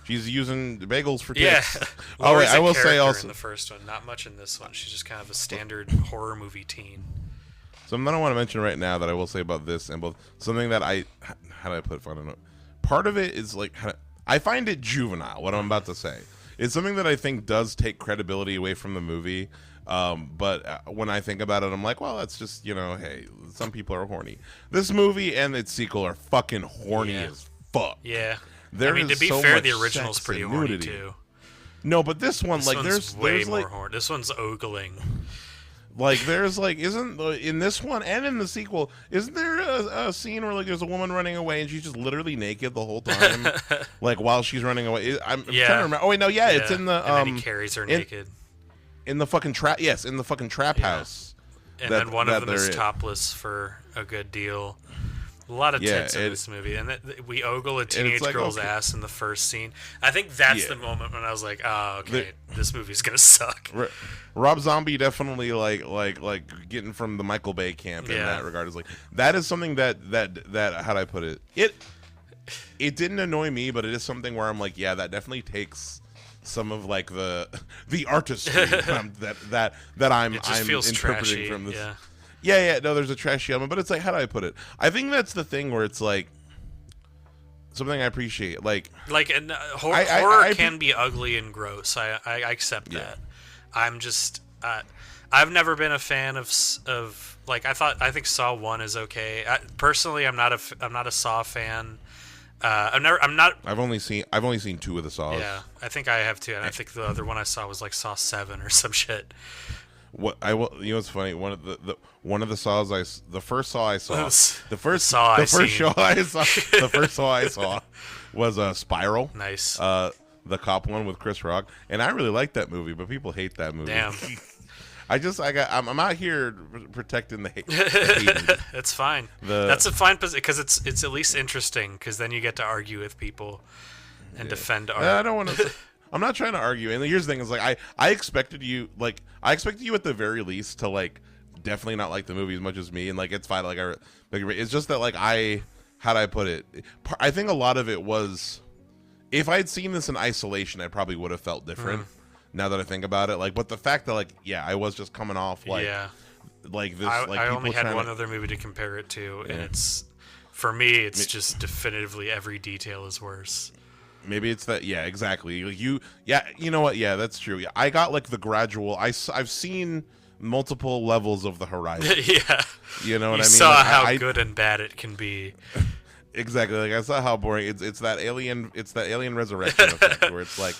she's using bagels for tits. Yeah. Oh, wait, I will say also in the first one, not much in this one. She's just kind of a standard horror movie teen. Something I don't want to mention right now that I will say about this and both something that how do I put fun in it? Part of it is like I find it juvenile. What I'm about to say, it's something that I think does take credibility away from the movie. But when I think about it, I'm like, well, that's just, hey, some people are horny. This movie and its sequel are fucking horny as fuck. Yeah. There to be so fair, much the original's sex pretty and horny nudity. too. No, but this one, This like, one's way there's more like, horny. This one's ogling. like, there's like, isn't in this one and in the sequel, isn't there a scene where like there's a woman running away and she's just literally naked the whole time, like while she's running away? I'm trying to remember. Oh wait, no, yeah, it's in the and then he carries her naked. In the fucking trap, yes, in the fucking trap house. And then one of them is topless for a good deal. A lot of tits in this movie, and we ogle a teenage girl's ass in the first scene. I think that's the moment when I was like, "Oh, okay, this movie's gonna suck." Rob Zombie definitely like getting from the Michael Bay camp in that regard is like that is something that how do I put it? It didn't annoy me, but it is something where I'm like, yeah, that definitely takes some of like the artistry that I'm interpreting trashy, from this. Yeah, no, there's a trashy element, but it's like, how do I put it? I think that's the thing where it's like something I appreciate. Horror can be ugly and gross. I accept that. I'm just I've never been a fan of like I think Saw 1 is okay. Personally, I'm not a Saw fan. I've only seen 2 of the Saws. Yeah, I think I have too, and I think the other one I saw was like Saw 7 or some shit. What's funny? One of the Saws the first Saw I saw, the first Saw I saw was Spiral. Nice. The cop one with Chris Rock, and I really like that movie, but people hate that movie. Damn. I'm out here protecting the hate. That's fine. That's a fine position because it's at least interesting because then you get to argue with people and defend art. I don't want to. I'm not trying to argue. And here's the thing: is like I expected you at the very least to like definitely not like the movie as much as me, and like it's fine. It's just that like how do I put it? I think a lot of it was if I'd seen this in isolation, I probably would have felt different. Now that I think about it, but the fact that I was just coming off this. I only had one other movie to compare it to, and it's for me, it's just definitively every detail is worse. Maybe it's that. Yeah, exactly. You know what? Yeah, that's true. Yeah, I got the gradual. I've seen multiple levels of the horizon. Yeah, you know what I mean. You saw how good and bad it can be. Exactly. I saw how boring it's that alien. It's that alien resurrection effect where it's like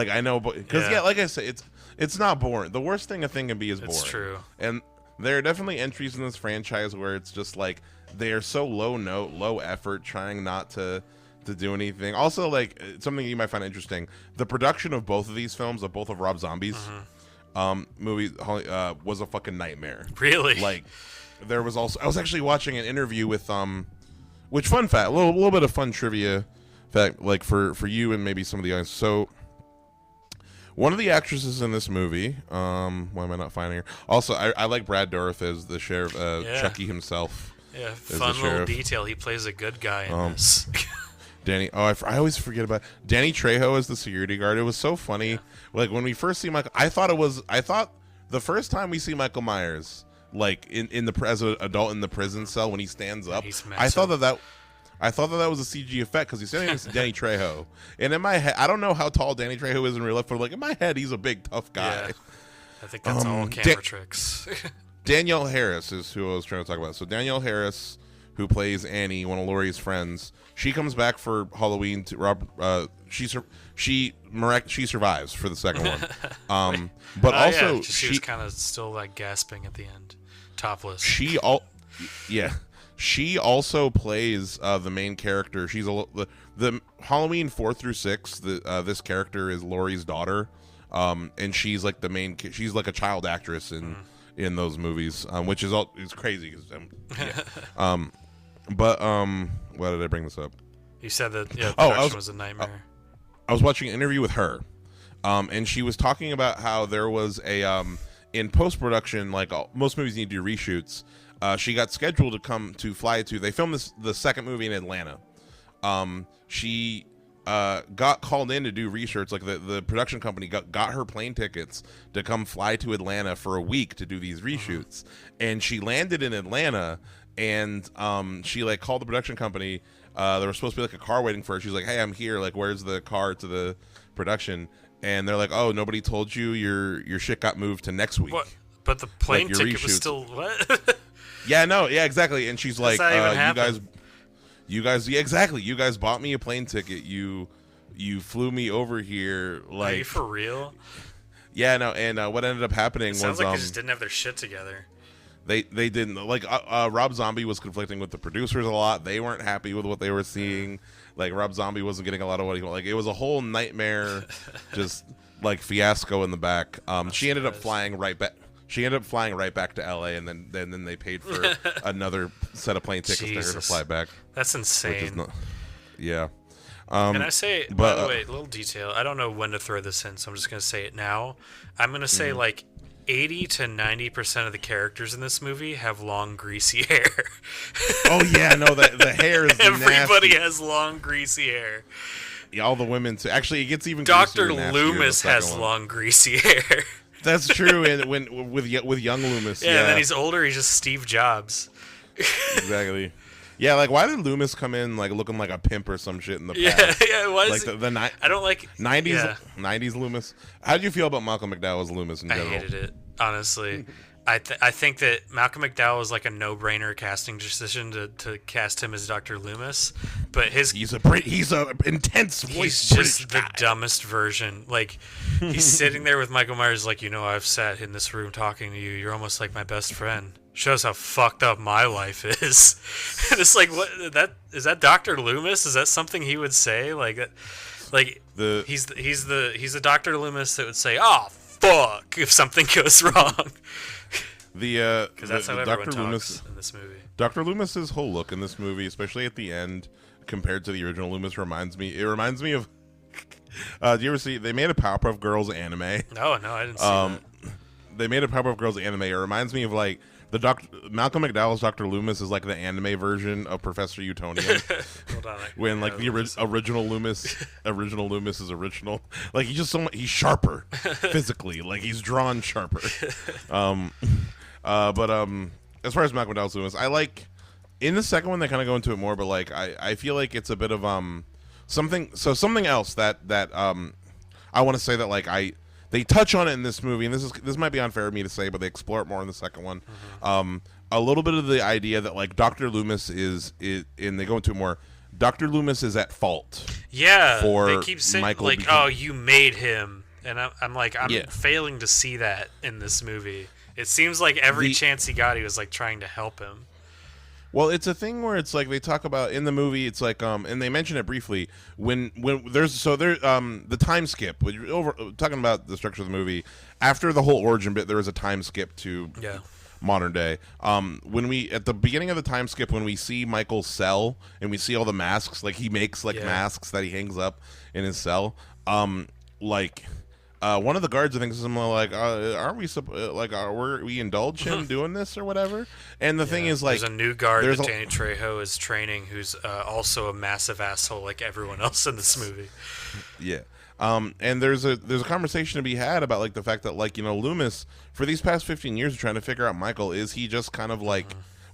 I know, because like I say, it's not boring. The worst thing a thing can be is boring. It's true. And there are definitely entries in this franchise where it's just they are so low effort, trying not to do anything. Also, something you might find interesting: the production of both of these films, of both of Rob Zombie's movies, was a fucking nightmare. Really? There was also I was actually watching an interview with which fun fact, a little bit of fun trivia fact, for you and maybe some of the others. So, one of the actresses in this movie, why am I not finding her? Also, I like Brad Dourif as the sheriff, Chucky himself. Yeah, fun little detail. He plays a good guy in this. Danny, I always forget about Danny Trejo as the security guard. It was so funny. Yeah. When we first see Michael, I thought the first time we see Michael Myers, as an adult in the prison cell when he stands up, I thought that was a CG effect because he's standing next to Danny Trejo. And in my head, I don't know how tall Danny Trejo is in real life, but in my head, he's a big tough guy. Yeah. I think that's all camera tricks. Danielle Harris is who I was trying to talk about. So Danielle Harris, who plays Annie, one of Laurie's friends, she comes back for Halloween. She survives for the second one. But also she was kind of still gasping at the end, topless. She also plays the main character. She's the Halloween 4 through 6. This character is Laurie's daughter, and she's the main. She's a child actress in those movies, which is crazy. Why did I bring this up? You said that production was a nightmare. I was watching an interview with her, and she was talking about how there was a in post production, most movies need to do reshoots. She got scheduled to fly to. They filmed the second movie in Atlanta. She got called in to do research. The production company got her plane tickets to come fly to Atlanta for a week to do these reshoots. And she landed in Atlanta, and she called the production company there was supposed to be like a car waiting for her. She's like, "Hey, I'm here. Like, where's the car to the production?" And they're like, "Oh, nobody told you your shit got moved to next week." What? But the plane Like, ticket was reshoots. still what? Yeah, no, yeah, exactly. And she's like, not even "You happen. guys, yeah, exactly. You guys bought me a plane ticket. You flew me over here. Are Like, you for real? yeah, no." And what ended up happening It sounds was like they just didn't have their shit together. they didn't like Rob Zombie was conflicting with the producers a lot. They weren't happy with what they were seeing. Like, Rob Zombie wasn't getting a lot of what he wanted. Like, it was a whole nightmare, just like fiasco in the back. She ended up flying right back. She ended up flying right back to LA, and then they paid for another set of plane tickets for her to fly back. That's Which is insane. not, yeah. Can I say, by but, the way, a little detail. I don't know when to throw this in, so I'm just going to say it now. I'm going to say like 80 to 90% of the characters in this movie have long, greasy hair. Oh yeah, no, the hair is Everybody nasty. has long, greasy hair. Yeah, all the women too. Actually, it gets even Dr. greasier and nastier in the Loomis second has one. long, greasy hair. That's true. And with young Loomis, Yeah, and then he's older. He's just Steve Jobs. exactly. Yeah, like, why did Loomis come in like looking like a pimp or some shit in the Yeah, past? yeah. Why Like is I don't like 90s Yeah, 90s Loomis. How did you feel about Malcolm McDowell's Loomis in I general? hated it, honestly. I think that Malcolm McDowell was like a no-brainer casting decision to cast him as Dr. Loomis, but He's a intense voice. he's just British the dumbest version. Like, he's sitting there with Michael Myers, like, I've sat in this room talking to you. You're almost like my best friend. Shows how fucked up my life is. And it's like, what? Is that Dr. Loomis? Is that something he would say? Like he's the Dr. Loomis that would say, "Oh fuck," if something goes wrong. Because that's how everyone Dr. talks Loomis. in this movie. Dr. Loomis's whole look in this movie, especially at the end, compared to the original Loomis, reminds me of. Do you ever see? They made a Powerpuff Girls anime. No, I didn't see that. They made a Powerpuff Girls anime. It reminds me of like Malcolm McDowell's Dr. Loomis is like the anime version of Professor Utonium. Hold on. When like the original Loomis is original. Like, he's sharper physically. Like, he's drawn sharper. But as far as Malcolm McDowell's Loomis, I like in the second one they kind of go into it more, but like I feel like it's a bit of something else that I want to say that like they touch on it in this movie, and this might be unfair of me to say, but they explore it more in the second one. A little bit of the idea that like Dr. Loomis is and they go into it more. Dr. Loomis is at fault. Yeah, for they keep saying Michael like, "Oh, you made him," and I'm like, I'm Yeah. failing to see that in this movie. It seems like every chance he got, he was like trying to help him. Well, it's a thing where it's like they talk about in the movie. It's like and they mention it briefly when there's the time skip. When you're talking about the structure of the movie, after the whole origin bit, there is a time skip to modern day. When we at the beginning of the time skip, when we see Michael's cell and we see all the masks, like he makes masks that he hangs up in his cell. One of the guards, I think, is something like, "Aren't we we indulge him doing this or whatever?" And the thing is, like, there's a new guard that Danny Trejo is training, who's also a massive asshole like everyone else in this movie. Yeah. And there's a conversation to be had about like the fact that like Loomis for these past 15 years are trying to figure out Michael, is he just kind of like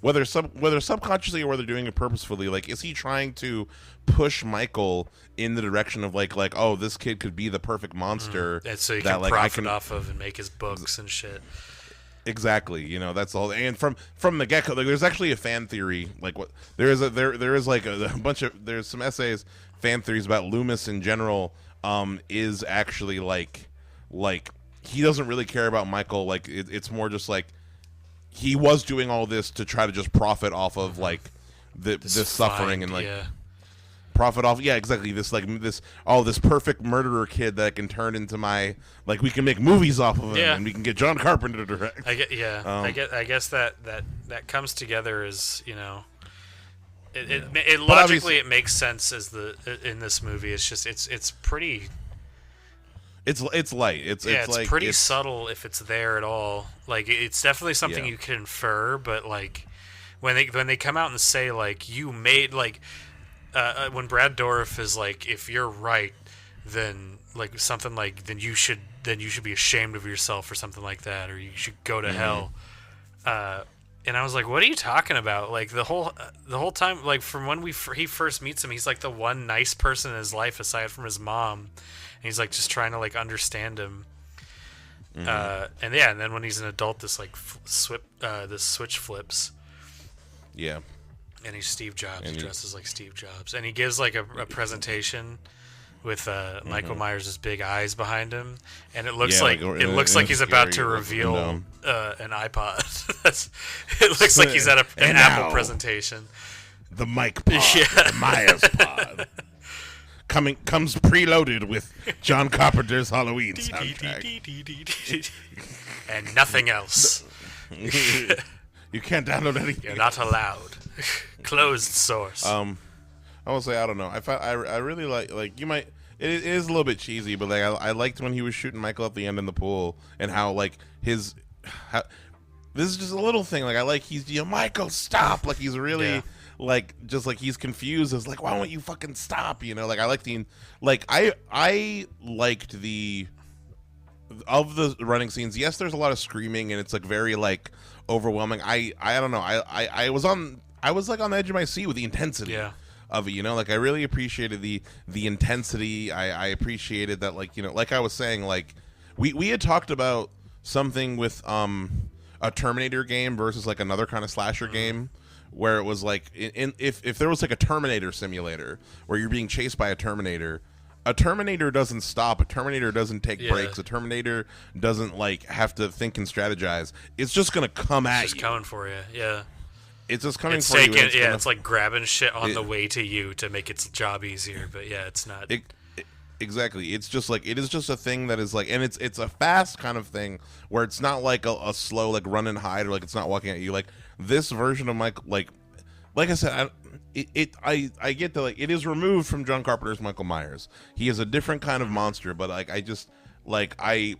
whether subconsciously or whether doing it purposefully, like is he trying to push Michael in the direction of like oh, this kid could be the perfect monster And so he that can like profit off of and make his books and shit. Exactly, that's all. And from the get go, like, there's actually a fan theory. Like what there is like a bunch of there's some essays, fan theories about Loomis in general. Is actually like he doesn't really care about Michael. Like it's more just like he was doing all this to try to just profit off of like this suffering and like profit off. Yeah, exactly. This perfect murderer kid that can turn into my like we can make movies off of him and we can get John Carpenter to direct. I guess that comes together as It logically it makes sense as in this movie. It's just it's pretty. It's light. It's like, pretty subtle if it's there at all. Like it's definitely something you can infer, but like when they come out and say like you made like when Brad Dourif is like, if you're right, then like something like then you should be ashamed of yourself or something like that, or you should go to hell. And I was like, "What are you talking about?" Like the whole time, like from when he first meets him, he's like the one nice person in his life aside from his mom, and he's like just trying to like understand him. And yeah, and then when he's an adult, this like this switch flips. Yeah. And he's Steve Jobs. He dresses like Steve Jobs, and he gives like a presentation with Michael Myers' big eyes behind him, and it looks like he's about to reveal an iPod. It looks like he's at an Apple presentation. The Mike Pod, the Myers Pod, comes preloaded with John Carpenter's Halloween soundtrack, and nothing else. You can't download anything. You're not allowed. Closed source. I will say I don't know. I really like you might. It is a little bit cheesy, but like I liked when he was shooting Michael at the end in the pool and how like this is just a little thing. Like I like he's Michael stop. Like he's really like just like he's confused. It's like why won't you fucking stop? Like I like I liked the of the running scenes. Yes, there's a lot of screaming and it's like very like overwhelming. I don't know. I was like on the edge of my seat with the intensity of it, like I really appreciated the intensity. I appreciated that, like, like I was saying, like we had talked about something with a Terminator game versus like another kind of slasher game where it was like if there was like a Terminator simulator where you're being chased by a Terminator doesn't stop. A Terminator doesn't take breaks. A Terminator doesn't like have to think and strategize. It's just gonna come at you. It's just coming for you. Yeah. It's just coming for you. It's like grabbing shit on the way to you to make its job easier. But yeah, it's not. Exactly. It's just like it is just a thing that is like, and it's a fast kind of thing where it's not like a slow like run and hide or like it's not walking at you. Like this version of Mike, like I said, I get that like it is removed from John Carpenter's Michael Myers. He is a different kind of monster, but like I just like I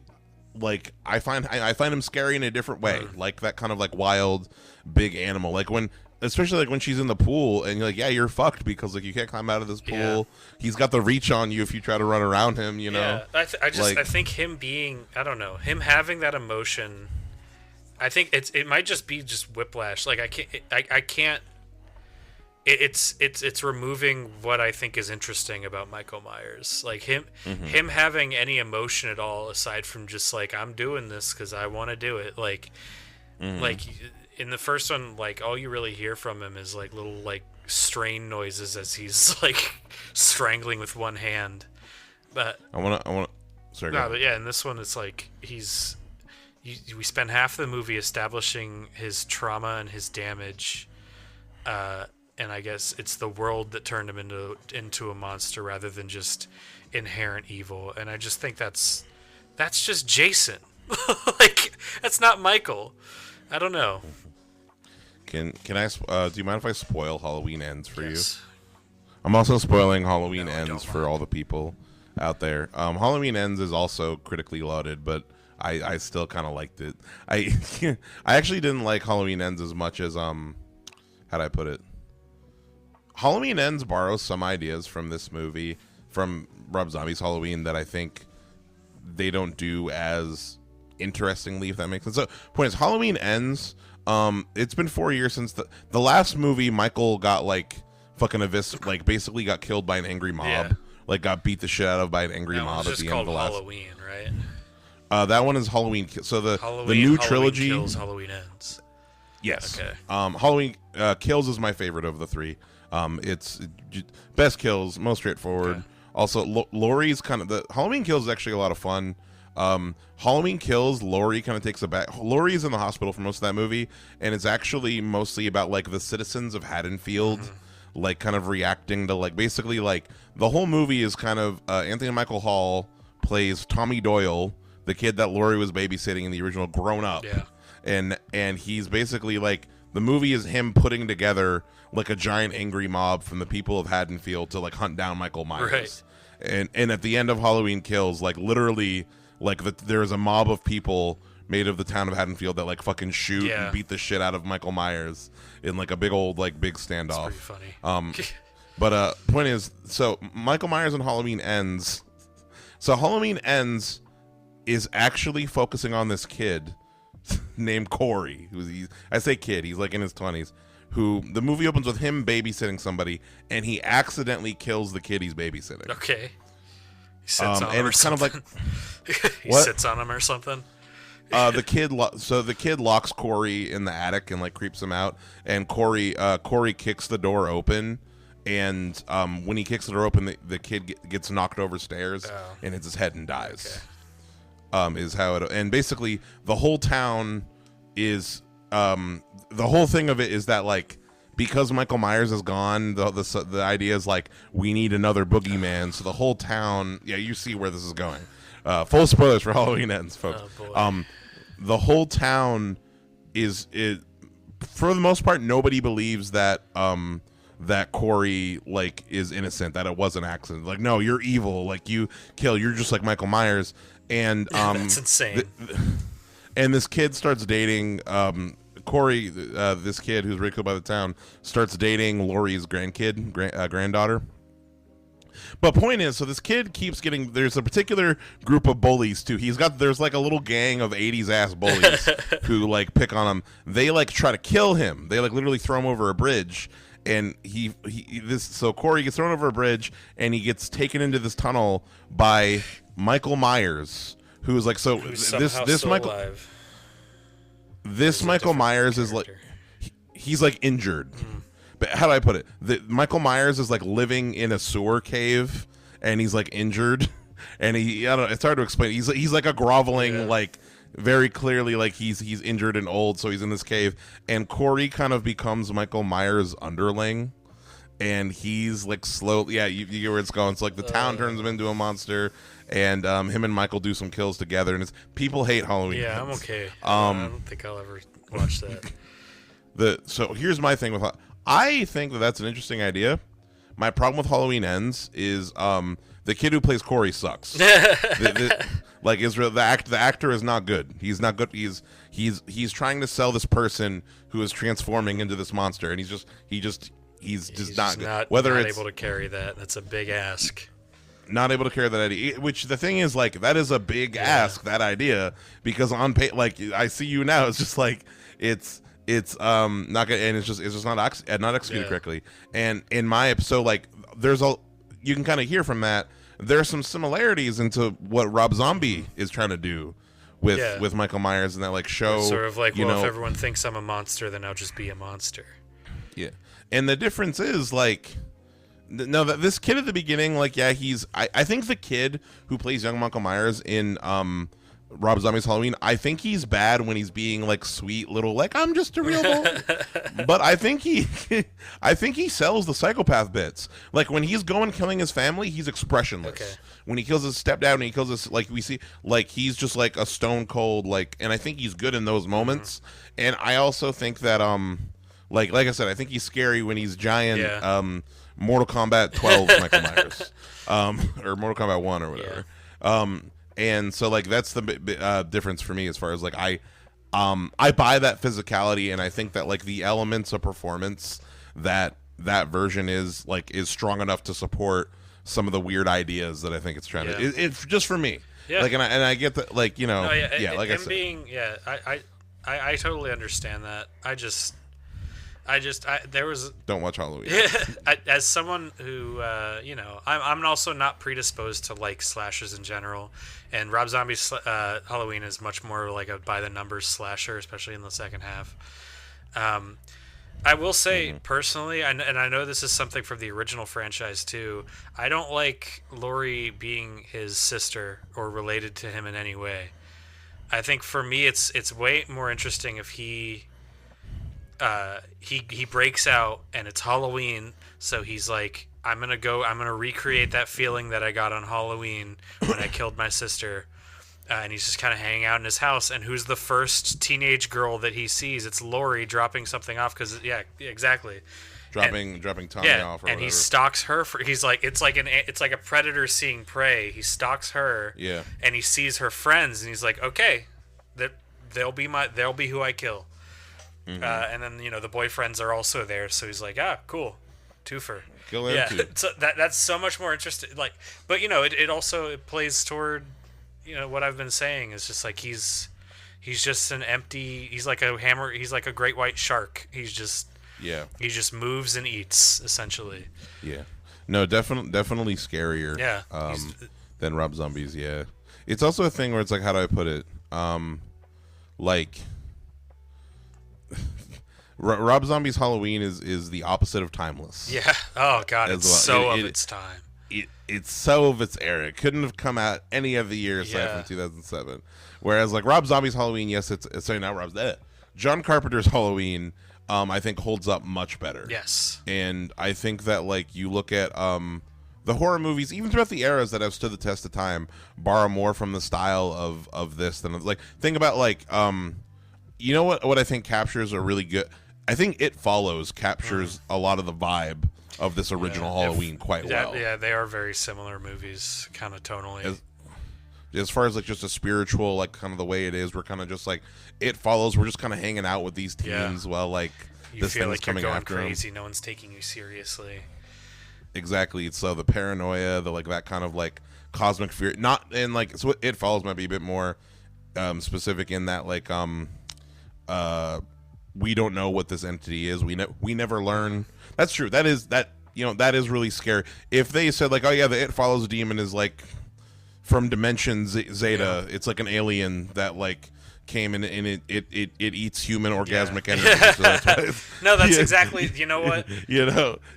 find him scary in a different way, like that kind of like wild big animal. Like especially like when she's in the pool and you're like, yeah, you're fucked because like you can't climb out of this pool. Yeah. He's got the reach on you if you try to run around him. Yeah, I think him being, I don't know, him having that emotion. I think it might just be just whiplash. Like I can't. It's removing what I think is interesting about Michael Myers, like him having any emotion at all aside from just like I'm doing this because I want to do it. Like in the first one, like all you really hear from him is like little like strain noises as he's like strangling with one hand. But sorry. No, but yeah, in this one it's like we spend half the movie establishing his trauma and his damage. And I guess it's the world that turned him into a monster rather than just inherent evil. And I just think that's just Jason. Like that's not Michael. I don't know. Can I? Do you mind if I spoil Halloween Ends for you? I'm also spoiling Halloween Ends for all the people out there. Halloween Ends is also critically lauded, but I still kind of liked it. I actually didn't like Halloween Ends as much as how'd I put it? Halloween Ends borrows some ideas from this movie, from Rob Zombie's Halloween, that I think they don't do as interestingly, if that makes sense. So, point is, Halloween Ends, it's been 4 years since the last movie Michael got, like, fucking like, basically got killed by an angry mob. Yeah. Like, got beat the shit out of by an angry mob at the end of the last. Halloween, right? That one is Halloween. So the new trilogy. Halloween Kills, Halloween Ends. Yes. Okay. Halloween Kills is my favorite of the three. It's best kills, most straightforward. Okay. Also, Laurie's kind of the Halloween Kills is actually a lot of fun. Halloween Kills, Laurie kind of takes a back. Laurie's in the hospital for most of that movie, and it's actually mostly about like the citizens of Haddonfield, like kind of reacting to like basically like the whole movie is kind of Anthony Michael Hall plays Tommy Doyle, the kid that Laurie was babysitting in the original Grown Up. Yeah. And he's basically like the movie is him putting together like a giant angry mob from the people of Haddonfield to like hunt down Michael Myers. Right. And at the end of Halloween Kills, like literally like there's a mob of people made of the town of Haddonfield that like fucking shoot and beat the shit out of Michael Myers in like a big standoff. That's pretty funny. But point is, so Michael Myers and Halloween Ends. So Halloween Ends is actually focusing on this kid named Corey, I say kid, he's like in his 20s, who the movie opens with him babysitting somebody, and he accidentally kills the kid he's babysitting. Okay. He sits on him and or it's kind of something. like He sits on him or something. the kid locks Corey in the attic and like creeps him out, and Corey kicks the door open, and when he kicks the door open, the kid gets knocked over stairs and hits his head and dies. Okay. Is how it, and basically the whole town is the whole thing of it is that like, because Michael Myers is gone, the idea is like we need another boogeyman. So the whole town, you see where this is going. Full spoilers for Halloween Ends, folks. Oh, the whole town for the most part, nobody believes that that Corey like is innocent, that it was an accident. Like, no, you're evil. Like, you're just like Michael Myers. And that's insane. And this kid starts dating Corey. This kid who's ridiculed by the town starts dating Laurie's granddaughter. But point is, so this kid keeps getting. There's a particular group of bullies too. There's like a little gang of 80s ass bullies who like pick on him. They like try to kill him. They like literally throw him over a bridge. And so Corey gets thrown over a bridge, and he gets taken into this tunnel by Michael Myers, who's like, so this Michael alive. This Michael Myers is like, he's like injured. But how do I put it? Michael Myers is like living in a sewer cave, and he's like injured, and I don't know, it's hard to explain. He's like a groveling, like very clearly like he's injured and old, so he's in this cave, and Corey kind of becomes Michael Myers' underling, and he's like slowly, you get where it's going. So like the town turns him into a monster, and him and Michael do some kills together, and people hate Halloween. Yeah, I'm okay. I don't think I'll ever watch that. So here's my thing with. I think that's an interesting idea. My problem with Halloween Ends is the kid who plays Corey sucks. Like Israel, the actor is not good. He's not good. He's trying to sell this person who is transforming into this monster, and he's just not good. Whether not it's able to carry that, that's a big ask. Not able to carry that idea. Which the thing is, like, that is a big ask. That idea, because on like I see you now, it's just like it's not good, and it's just not executed correctly. And in my like you can kind of hear from that. There's some similarities into what Rob Zombie is trying to do with Michael Myers, and that like show sort of like, if everyone thinks I'm a monster, then I'll just be a monster. Yeah, and the difference is like, no, that this kid at the beginning, like, I think the kid who plays young Michael Myers in Rob Zombie's Halloween, I think he's bad when he's being like sweet little, like, I'm just a real boy. But I think he sells the psychopath bits. Like when he's going killing his family, he's expressionless. Okay. When he kills his stepdad, and he kills his, like, we see, like, he's just like a stone cold, like, and I think he's good in those moments. Mm-hmm. And I also think that like I said, I think he's scary when he's giant Mortal Kombat 12 Michael Myers, or Mortal Kombat 1 or whatever. Yeah. And so, like, that's the difference for me as far as, like, I buy that physicality, and I think that, like, the elements of performance that version is strong enough to support some of the weird ideas that I think it's trying to. It's just for me. Yeah. Like, and I get that, like, like I said. I totally understand that. There was. Don't watch Halloween. As someone who, I'm also not predisposed to like slashers in general, and Rob Zombie's Halloween is much more like a by the numbers slasher, especially in the second half. I will say personally, and I know this is something from the original franchise too. I don't like Laurie being his sister or related to him in any way. I think for me, it's way more interesting if he breaks out and it's Halloween, so he's like, I'm gonna recreate that feeling that I got on Halloween when I killed my sister, and he's just kind of hanging out in his house, and who's the first teenage girl that he sees? It's Laurie dropping something off, because exactly, dropping Tommy off, or and whatever. He stalks her it's like a predator seeing prey. He stalks her, and he sees her friends, and he's like, okay, they'll be who I kill. Mm-hmm. And then the boyfriends are also there, so he's like, cool, twofer. Kill him too. So that's so much more interesting. Like, but it also plays toward what I've been saying is just like he's He's just an empty. He's like a hammer. He's like a great white shark. He just moves and eats essentially. Yeah. No, definitely scarier. Yeah. Than Rob Zombie's. Yeah. It's also a thing where it's like, how do I put it? Like. Rob Zombie's Halloween is the opposite of timeless. Yeah. Oh God, it's so of its time. It's so of its era. It couldn't have come out any other year aside from 2007. Whereas like Rob Zombie's Halloween, yes, it's sorry, not Rob's. John Carpenter's Halloween, I think holds up much better. Yes. And I think that like you look at the horror movies, even throughout the eras that have stood the test of time, borrow more from the style of this than like think about like you know what I think captures a really good. I think It Follows captures a lot of the vibe of this original Halloween quite well. Yeah, they are very similar movies, kind of tonally. As far as like just a spiritual, like kind of the way it is, we're kind of just like It Follows. We're just kind of hanging out with these teens while like this thing's coming after them. You feel like you're going crazy. No one's taking you seriously. Exactly. So the paranoia, the like that kind of like cosmic fear, not and like so It Follows might be a bit more specific in that like we don't know what this entity is. We never learn. That's true. That is really scary. If they said like, oh yeah, the It Follows demon is like from Dimension Zeta. It's like an alien that like came in and it eats human orgasmic energy. So that's what no, that's exactly. You know what?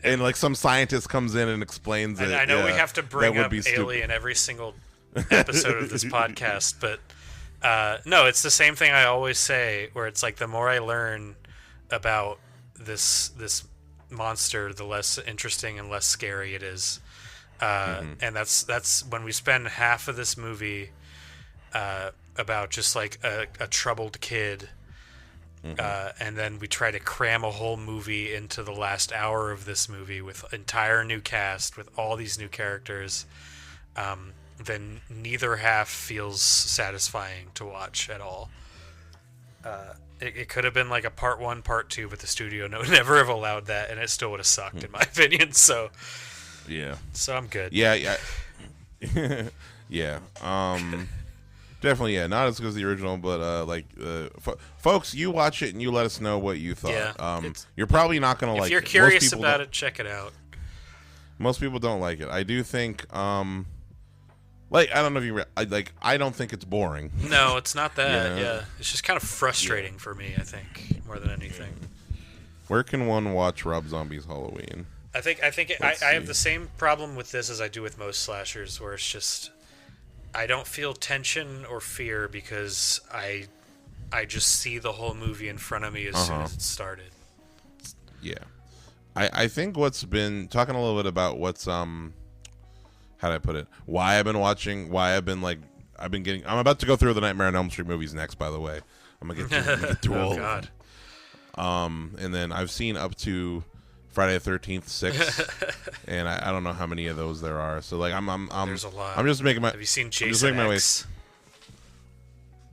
And like some scientist comes in and explains it. I know we have to bring up Alien every single episode of this podcast, but. No, it's the same thing I always say, where it's like the more I learn about this monster, the less interesting and less scary it is. And that's when we spend half of this movie about just like a troubled kid, and then we try to cram a whole movie into the last hour of this movie with entire new cast, with all these new characters. Then neither half feels satisfying to watch at all. It could have been like a part 1, part 2, but the studio would never have allowed that, and it still would have sucked in my opinion. So so I'm good. Yeah. Definitely, not as good as the original, but folks, you watch it and you let us know what you thought. Yeah, you're probably not gonna like it. If you're curious about it, check it out. Most people don't like it. I do think like I don't know if you I don't think it's boring. No, it's not that. Yeah, it's just kind of frustrating for me, I think, more than anything. Where can one watch Rob Zombie's Halloween? I think I have the same problem with this as I do with most slashers, where it's just I don't feel tension or fear because I just see the whole movie in front of me as soon as it started. Yeah. I think what's been talking a little bit about what's how do I put it? Why I've been getting. I'm about to go through the Nightmare on Elm Street movies next. By the way, I'm gonna get through all of them. And then I've seen up to Friday the 13th 6, and I don't know how many of those there are. So like I'm there's a lot. I'm just making my. Have you seen Jason X?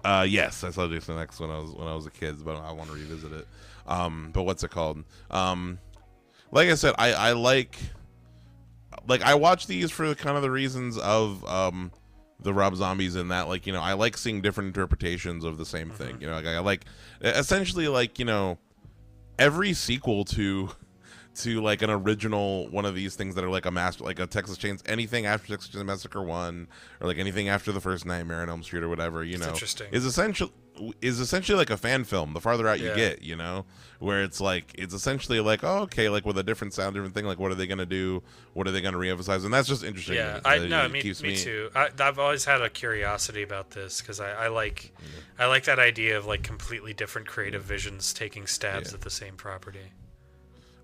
Yes, I saw Jason X when I was a kid, but I want to revisit it. But what's it called? Like I said, I like I watch these for kind of the reasons of the Rob Zombies in that, like, I like seeing different interpretations of the same thing. I like essentially every sequel to like an original one of these things that are like a master, like a Texas Chainsaw, anything after Texas Chainsaw Massacre 1, or like anything after the first Nightmare on Elm Street or whatever, interesting. is essentially like a fan film. The farther out you get, where it's like it's essentially like, oh, okay, like with a different sound, different thing. Like, what are they gonna do? What are they gonna reemphasize? And that's just interesting. Yeah, me too. I've always had a curiosity about this because I like that idea of like completely different creative visions taking stabs at the same property.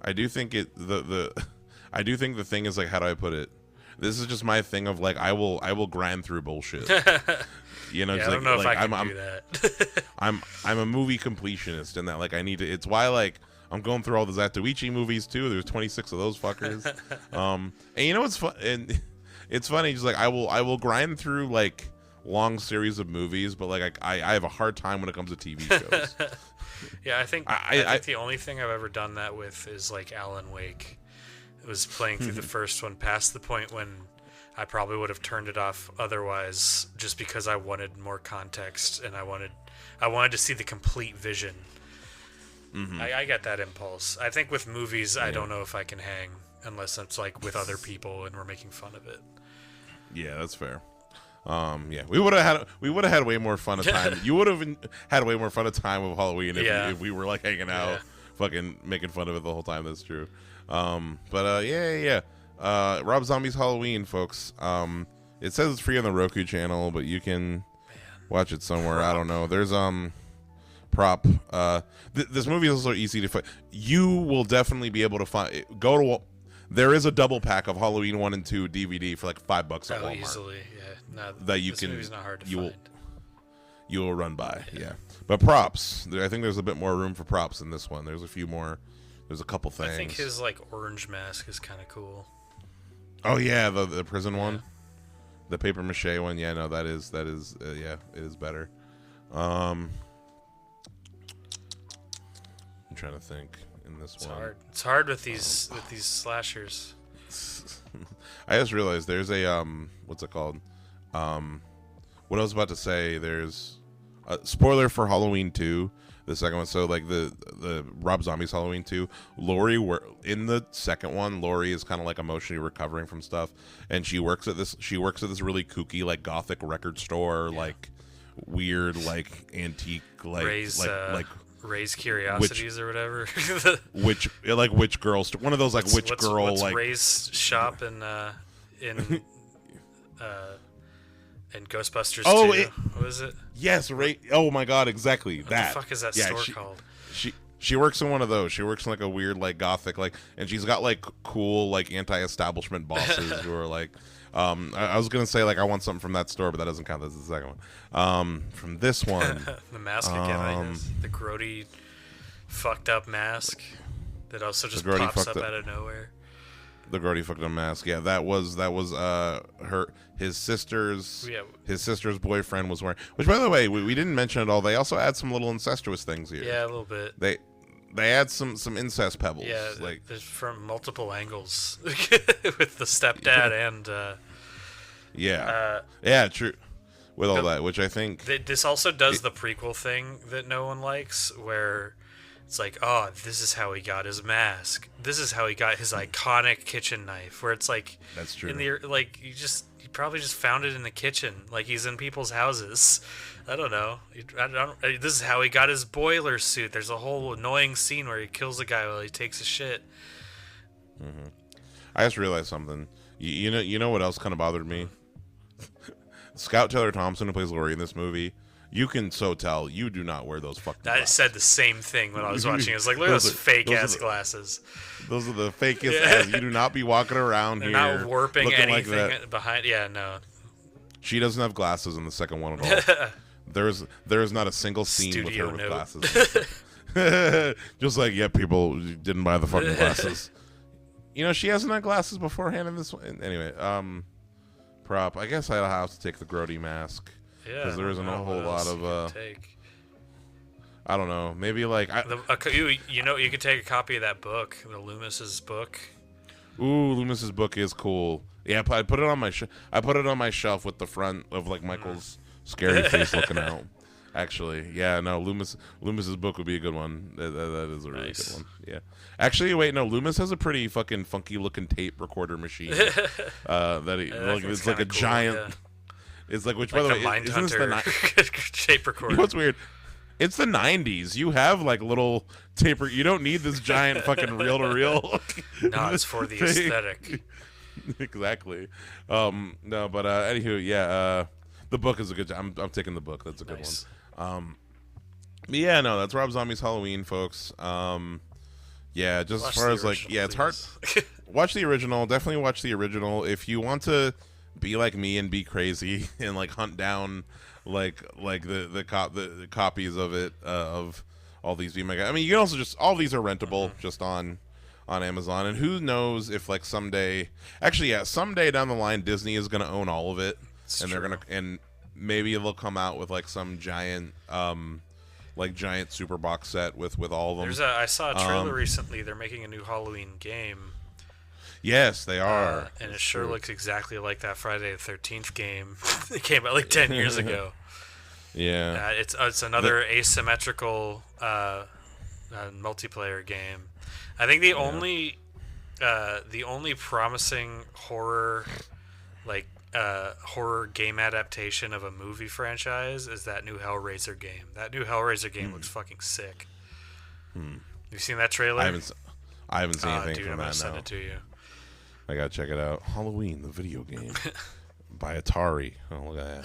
I do think I do think the thing is like, how do I put it? This is just my thing of like I will grind through bullshit. I don't know if I can do that. I'm a movie completionist in that, like, I need to. It's why like I'm going through all the Zatoichi movies too. There's 26 of those fuckers. And it's fun. And it's funny, just like I will grind through like long series of movies, but like I have a hard time when it comes to TV shows. Yeah, I think the only thing I've ever done that with is like Alan Wake. It was playing through the first one past the point when I probably would have turned it off otherwise, just because I wanted more context and I wanted to see the complete vision. Mm-hmm. I get that impulse. I think with movies, I don't know if I can hang unless it's like with other people and we're making fun of it. Yeah, that's fair. Yeah, we would have had way more fun of time. You would have had way more fun of time with Halloween if we were like hanging out, fucking making fun of it the whole time. That's true. Yeah. Rob Zombie's Halloween, folks. It says it's free on the Roku channel, but you can watch it somewhere. I don't know. There's prop. This movie is also easy to find. You will definitely be able to find. There is a double pack of Halloween 1 and 2 DVD for like $5 at Walmart. Easily, yeah. No, that you this can. movie's not hard to find. You will run by, yeah. But props. I think there's a bit more room for props in this one. There's a few more. There's a couple things. I think his like orange mask is kind of cool. Oh yeah, the prison one, the paper mache one. Yeah, no, that is yeah, it is better. I'm trying to think in this one. It's hard with these slashers. I just realized there's a what's it called? What I was about to say. There's a spoiler for Halloween 2. The second one, so like the Rob Zombie's Halloween 2, in the second one, Laurie is kind of like emotionally recovering from stuff, and she works at this really kooky like gothic record store, like weird like antique Ray's Curiosities or whatever. witch girls, one of those like witch Ray's shop in Ghostbusters 2. What is it? Yes, Ray. Oh my God, exactly what that. What the fuck is that store called? She works in one of those. She works in like a weird like gothic and she's got like cool like anti-establishment bosses who are like. I was gonna say like I want something from that store, but that doesn't count. That's the second one. From this one, the mask again. I guess. The grody, fucked up mask that also just pops up out of nowhere. The grody fucked up mask. Yeah, that was his sister's boyfriend was wearing. Which, by the way, we didn't mention at all. They also add some little incestuous things here. Yeah, a little bit. They add some incest pebbles. Yeah, like from multiple angles with the stepdad and. Yeah, true. With all that, which I think this also does the prequel thing that no one likes, where. It's like, oh, this is how he got his mask. This is how he got his iconic kitchen knife. Where it's like, that's true. He probably just found it in the kitchen, like he's in people's houses. I don't know. This is how he got his boiler suit. There's a whole annoying scene where he kills a guy while he takes a shit. Mm-hmm. I just realized something. You know what else kind of bothered me? Scout Taylor Thompson, who plays Laurie in this movie. You can so tell you do not wear those fucking glasses. I said the same thing when I was watching. I was like, look at those fake-ass glasses. Those are the fakest ass. You do not be walking around They're here not warping anything like behind. Yeah, no. She doesn't have glasses in the second one at all. There is not a single scene Studio with her with glasses. Just like, yeah, people didn't buy the fucking glasses. She hasn't had glasses beforehand in this one. Anyway, prop. I guess I'll have to take the grody mask. Yeah, because there isn't a whole lot of I don't know, maybe like you could take a copy of that book, the Loomis's book. Ooh, Loomis's book is cool. Yeah, I put it on my shelf with the front of like Michael's scary face looking out. Actually, yeah, no, Loomis's book would be a good one. That is a really good one. Yeah. Actually, wait, no, Loomis has a pretty fucking funky looking tape recorder machine. It's like a cool, giant. Yeah. It's like, which, by the way, isn't this the tape recorder? What's weird? It's the 90s. You have like little tape. You don't need this giant fucking reel to reel. No, it's for the aesthetic. Exactly. No, but anywho, yeah. The book is a good. I'm taking the book. That's a good one. Yeah, no, that's Rob Zombie's Halloween, folks. Yeah, just as far as like, yeah, it's hard. Watch the original. Definitely watch the original if you want to. Be like me and be crazy and like hunt down like the copies of it of all these VMega. I mean, you can also just all these are rentable just on Amazon, and who knows if like someday down the line Disney is going to own all of it. It's and true. They're going to and maybe they'll come out with like some giant giant super box set with all of them. I saw a trailer recently. They're making a new Halloween game. Yes, they are. And That's it sure true. looks exactly like that Friday the 13th game. It came out like 10 years ago. Yeah. It's another asymmetrical multiplayer game. I think the only promising horror game adaptation of a movie franchise is that new Hellraiser game. That new Hellraiser game looks fucking sick. You seen that trailer? I haven't seen anything dude, from I'm gonna that send now. it to you. I gotta check it out. Halloween, the video game. By Atari. Oh, look at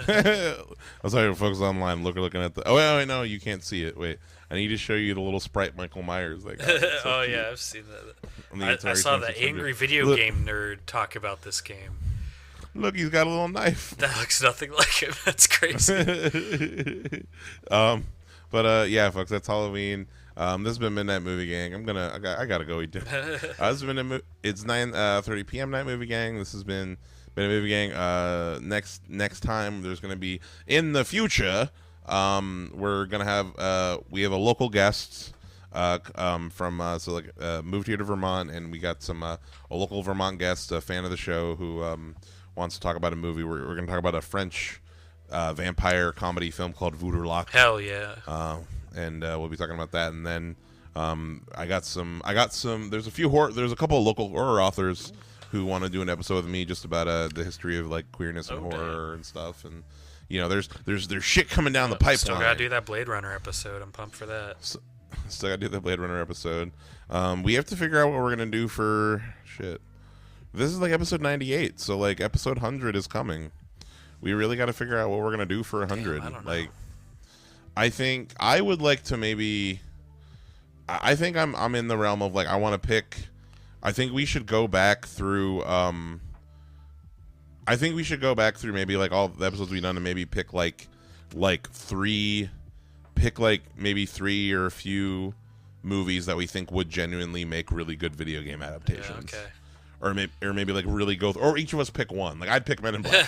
that. I was sorry, folks online looking at the. Oh, wait, no, you can't see it. Wait, I need to show you the little sprite Michael Myers. They got. It's so cute. Yeah, I've seen that. On the I Atari saw the 2600. angry video game nerd talk about this game. Look, he's got a little knife. That looks nothing like him. That's crazy. Yeah, folks, that's Halloween. This has been Midnight Movie Gang. I gotta go eat dinner. This has been it's 9:30 p.m. Night Movie Gang. This has been Midnight Movie Gang. Next time there's gonna be in the future. We're gonna have we have a local guest from moved here to Vermont, and we got some a local Vermont guest, a fan of the show who wants to talk about a movie. We're going to talk about a French vampire comedy film called Voodoo Lock. Hell yeah. And we'll be talking about that. And then I got some. There's a couple of local horror authors who want to do an episode with me just about the history of like queerness and horror and stuff. And there's shit coming down the pipeline. Still gotta do that Blade Runner episode. I'm pumped for that. Still gotta do the Blade Runner episode. We have to figure out what we're gonna do for shit. This is like episode 98, so like episode 100 is coming. We really got to figure out what we're gonna do for 100. Damn, I don't know. Like, I think I would like to maybe. I think I'm in the realm of like I want to pick. I think we should go back through. I think we should go back through maybe like all the episodes we've done and maybe pick like three. Pick like maybe 3 or a few movies that we think would genuinely make really good video game adaptations. Yeah, okay. Or maybe like really go or each of us pick one. Like I'd pick Men in Black,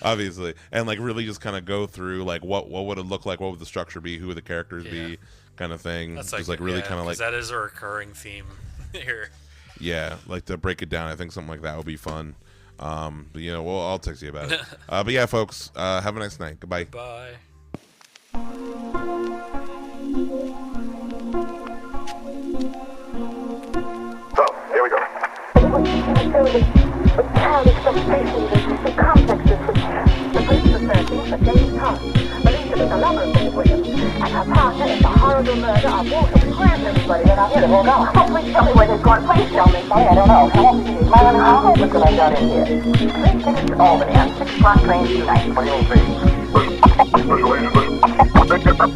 obviously, and like really just kind of go through like what would it look like, what would the structure be, who would the characters be, kind of thing. That's just like really kind of like that is a recurring theme here. Yeah, like to break it down. I think something like that would be fun. But I'll text you about it. But yeah, folks, have a nice night. Goodbye. Bye. So, here we go. With child expectations and the complexes which the police society for James Thomas believes that there's a number of things with him, and her partner is the horrible murder of Walter. Grant everybody that I'm here to hold on. Oh, please tell me where this going. Please tell me. Sorry, I don't know. How long is my how old could I got in here? 3 tickets to Albany on 6 o'clock train tonight. What do you mean, 3? Special agent, special agent.